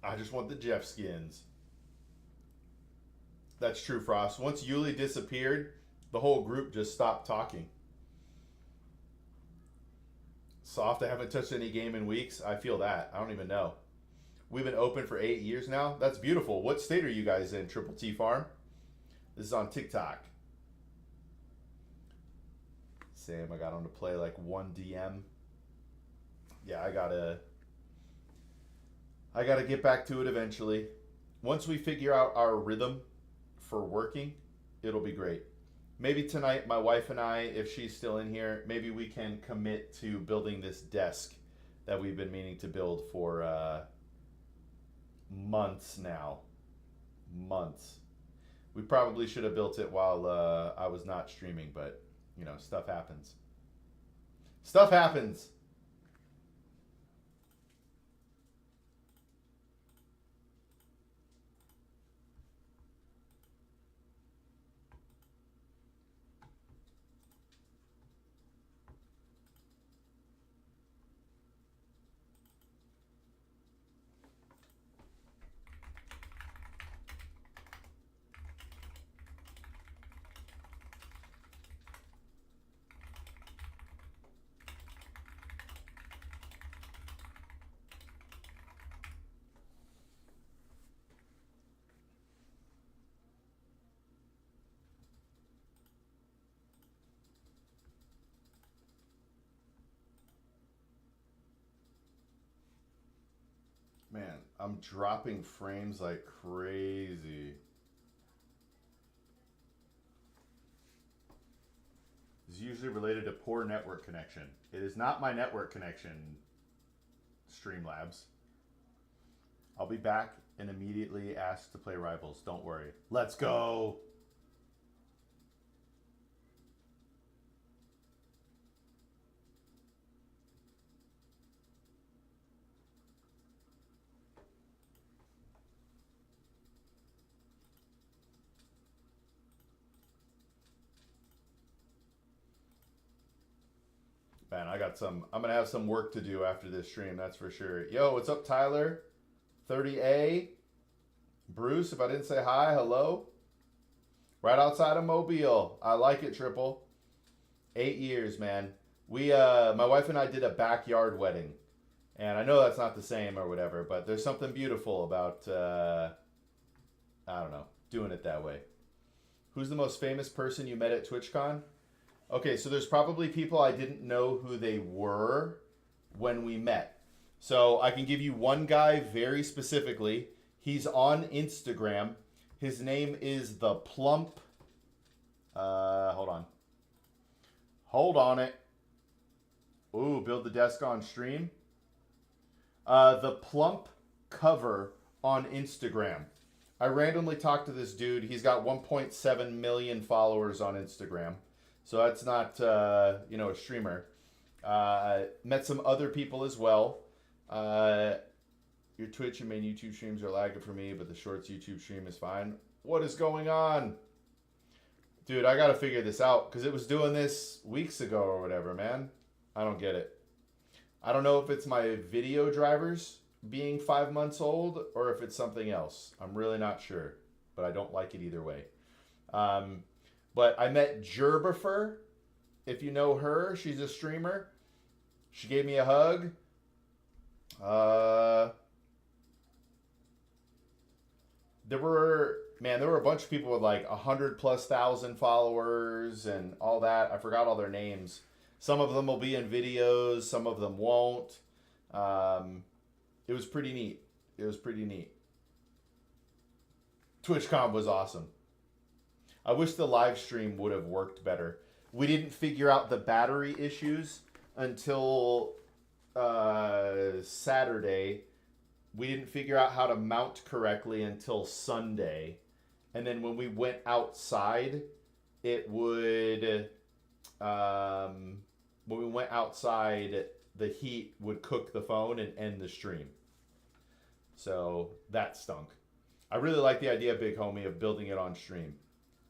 Speaker 1: I just want the Jeff skins. That's true, Frost. Once Yuli disappeared, the whole group just stopped talking. Soft, I haven't touched any game in weeks. I feel that. I don't even know. We've been open for 8 years now. That's beautiful. What state are you guys in, Triple T Farm? This is on TikTok. Sam, I got him to play like 1 DM. Yeah, I gotta get back to it eventually. Once we figure out our rhythm for working, it'll be great. Maybe tonight, my wife and I, if she's still in here, maybe we can commit to building this desk that we've been meaning to build for months now. Months. We probably should have built it while I was not streaming, but, you know, stuff happens. Stuff happens. Man, I'm dropping frames like crazy. It's usually related to poor network connection. It is not my network connection, Streamlabs. I'll be back and immediately ask to play Rivals. Don't worry. Let's go. Man, I'm going to have some work to do after this stream, that's for sure. Yo, what's up, Tyler? 30A. Bruce, if I didn't say hi, hello. Right outside of Mobile. I like it, Triple. 8 years, man. My wife and I did a backyard wedding. And I know that's not the same or whatever, but there's something beautiful about, I don't know, doing it that way. Who's the most famous person you met at TwitchCon? Okay, so there's probably people I didn't know who they were when we met. So I can give you one guy very specifically. He's on Instagram. His name is the Plump. Hold on. Hold on it. Ooh, build the desk on stream. The Plump Cover on Instagram. I randomly talked to this dude. He's got 1.7 million followers on Instagram. So that's not, you know, a streamer. Met some other people as well. Your Twitch and main YouTube streams are lagging for me, but the Shorts YouTube stream is fine. What is going on? Dude, I got to figure this out because it was doing this weeks ago or whatever, man. I don't get it. I don't know if it's my video drivers being 5 months old or if it's something else. I'm really not sure, but I don't like it either way. But I met Gerbifer, if you know her. She's a streamer. She gave me a hug. there were a bunch of people with like 100,000+ followers and all that. I forgot all their names. Some of them will be in videos, some of them won't. It was pretty neat. It was pretty neat. TwitchCon was awesome. I wish the live stream would have worked better. We didn't figure out the battery issues until Saturday. We didn't figure out how to mount correctly until Sunday. And then when we went outside, it would, when we went outside, the heat would cook the phone and end the stream. So that stunk. I really like the idea, Big Homie, of building it on stream.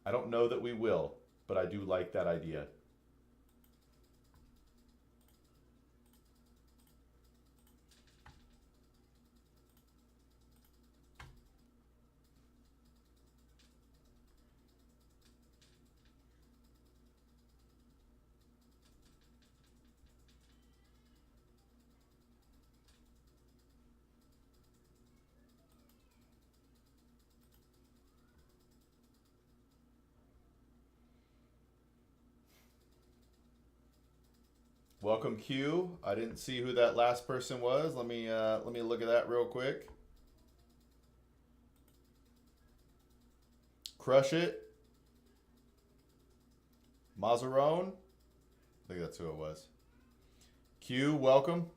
Speaker 1: I don't know that we will, but I do like that idea. Welcome, Q. I didn't see who that last person was. Let me look at that real quick. Crush it. Mazarone. I think that's who it was. Q, welcome.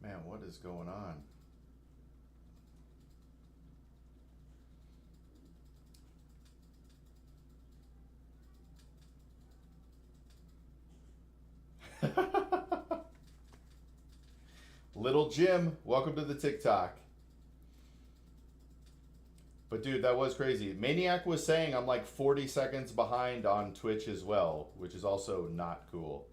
Speaker 1: Man, what is going on? Little Jim, welcome to the TikTok. But dude, that was crazy. Maniac was saying I'm like 40 seconds behind on Twitch as well, which is also not cool.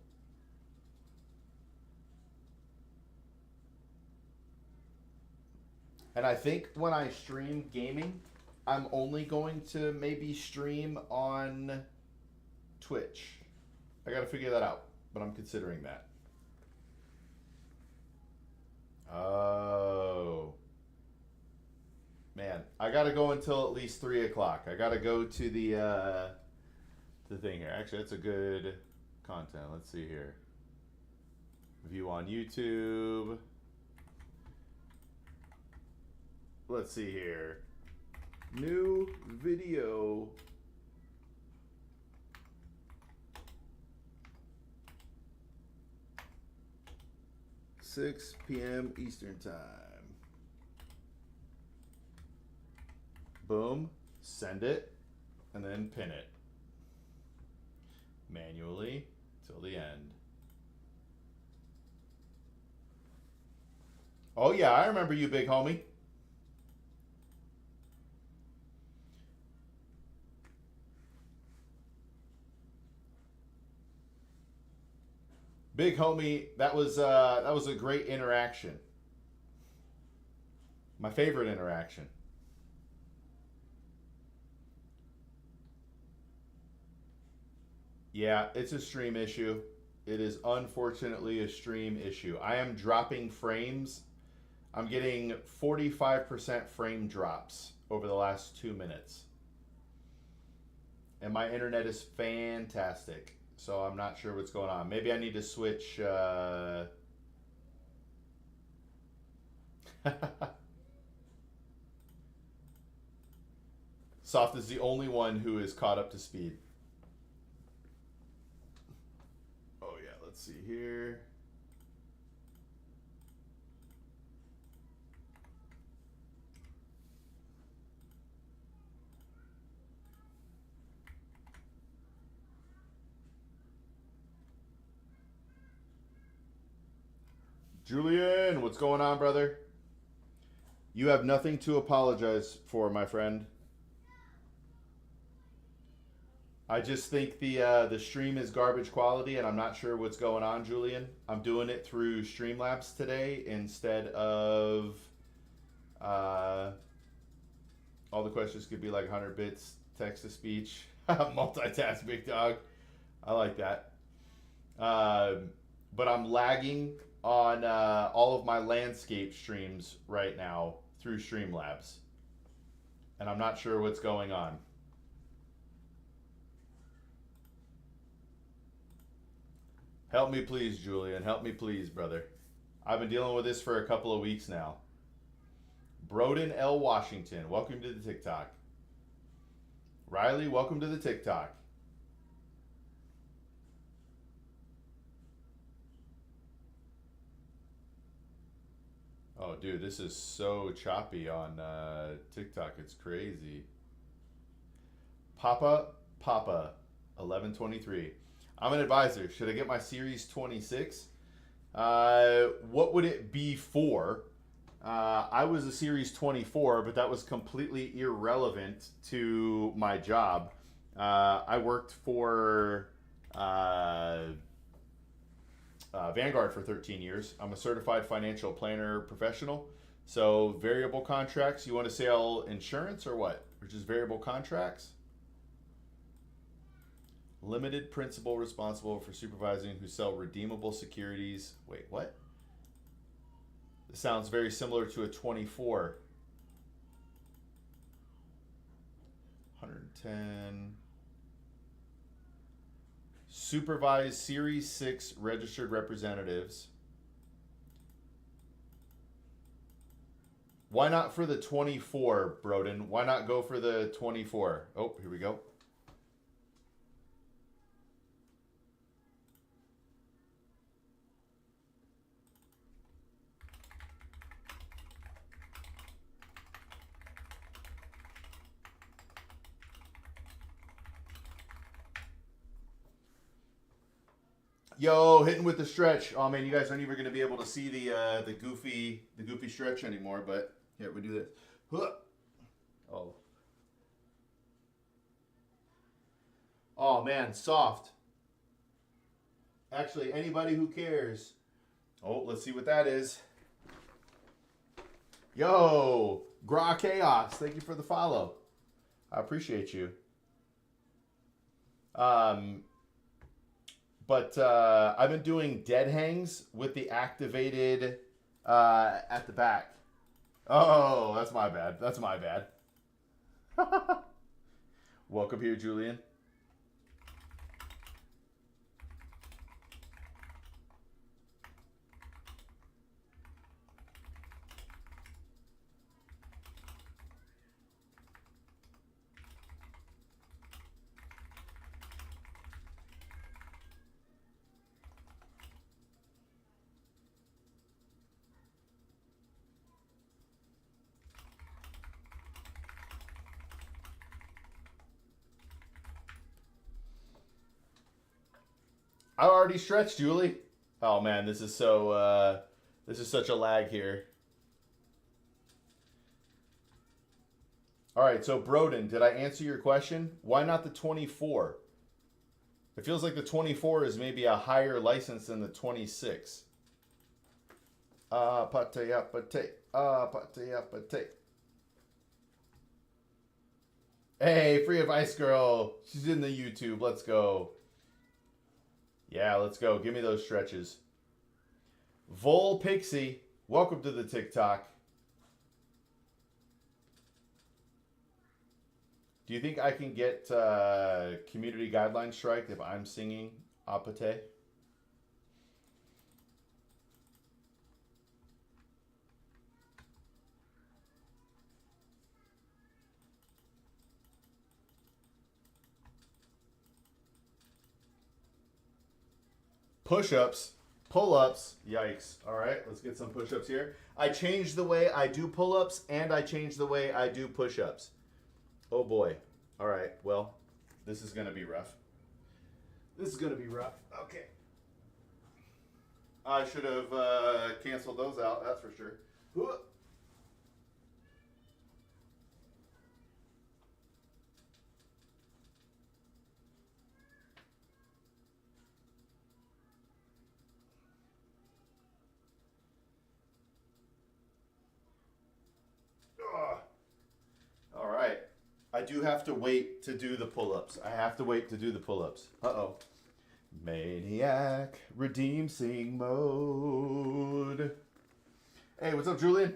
Speaker 1: And I think when I stream gaming, I'm only going to maybe stream on Twitch. I gotta figure that out, but I'm considering that. Oh. Man, I gotta go until at least 3 o'clock. I gotta go to the thing here. Actually, that's a good content. Let's see here. View on YouTube. Let's see here. New video. (6 p.m. Eastern Time). Boom. Send it. And then pin it. Manually till the end. Oh yeah, I remember you, big homie. Big homie, that was a great interaction. My favorite interaction. Yeah, it's a stream issue. It is unfortunately a stream issue. I am dropping frames. I'm getting 45% frame drops over the last 2 minutes. And my internet is fantastic. So I'm not sure what's going on. Maybe I need to switch. Soft is the only one who is caught up to speed. Let's see here. Julian, what's going on, brother? You have nothing to apologize for, my friend. I just think the stream is garbage quality, and I'm not sure what's going on, Julian. I'm doing it through Streamlabs today instead of all the questions could be like 100 bits text to speech. Multitask, big dog. I like that. But I'm lagging on all of my landscape streams right now through Streamlabs, and I'm not sure what's going on. Help me please, Julian. Help me please, brother. I've been dealing with this for a couple of weeks now. Broden L. Washington, welcome to the TikTok. Riley, welcome to the TikTok. Oh, dude, this is so choppy on TikTok. It's crazy. Papa, 1123. I'm an advisor. Should I get my Series 26? What would it be for? I was a Series 24, but that was completely irrelevant to my job. I worked for Vanguard for 13 years. I'm a certified financial planner professional. So variable contracts, you want to sell insurance or what? Or just variable contracts? Limited principal responsible for supervising who sell redeemable securities. Wait, what? This sounds very similar to a 24. 110. Supervise Series 6 registered representatives. Why not for the 24, Broden? Why not go for the 24? Oh, here we go. Yo, hitting with the stretch. Oh man, you guys aren't even going to be able to see the goofy stretch anymore. But here we do this. Oh. Oh man, soft. Actually, anybody who cares. Oh, let's see what that is. Yo, Gra Chaos. Thank you for the follow. I appreciate you. But I've been doing dead hangs with the activated at the back. Oh, that's my bad. That's my bad. Welcome here, Julian. I already stretched, Julie. Oh man, this is so this is such a lag here. All right, so Broden, did I answer your question? Why not the 24? It feels like the 24 is maybe a higher license than the 26. Pate. Hey, free advice girl. She's in the YouTube. Let's go. Yeah, let's go. Give me those stretches. Vol Pixie, welcome to the TikTok. Do you think I can get community guideline strike if I'm singing Apate? push-ups, pull-ups. Yikes. All right, let's get some push-ups here. I changed the way I do pull-ups and I changed the way I do push-ups. Oh boy. All right, well, this is going to be rough. This is going to be rough. Okay. I should have canceled those out, that's for sure. All right. I do have to wait to do the pull-ups. I have to wait to do the pull-ups. Uh-oh. Maniac redeeming mode. Hey, what's up, Julian?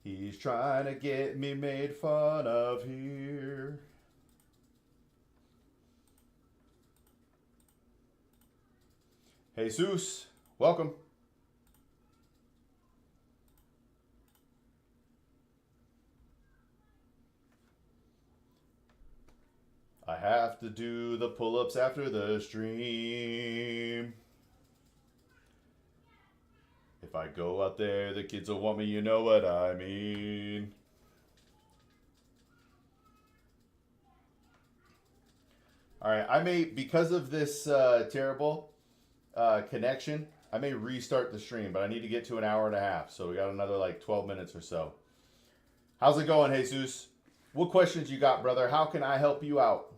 Speaker 1: He's trying to get me made fun of here. Jesus, welcome. I have to do the pull-ups after the stream. If I go out there, the kids will want me, you know what I mean. All right, I may, because of this terrible connection, I may restart the stream, but I need to get to an hour and a half, so we got another like 12 minutes or so. How's it going, Jesus? What questions you got, brother? How can I help you out?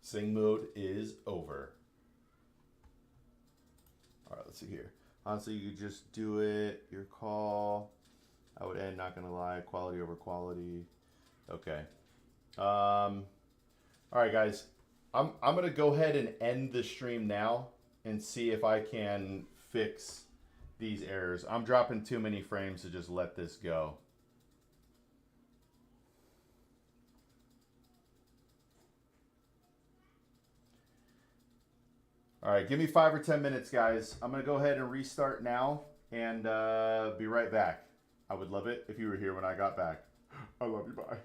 Speaker 1: Sing mode is over. All right, let's see here. Honestly, you could just do it. Your call. I would end, not gonna lie. Quality over quality. Okay. All right, guys. I'm gonna go ahead and end the stream now and see if I can fix these errors. I'm dropping too many frames to just let this go. All right, give me 5 or 10 minutes, guys. I'm going to go ahead and restart now and be right back. I would love it if you were here when I got back. I love you. Bye.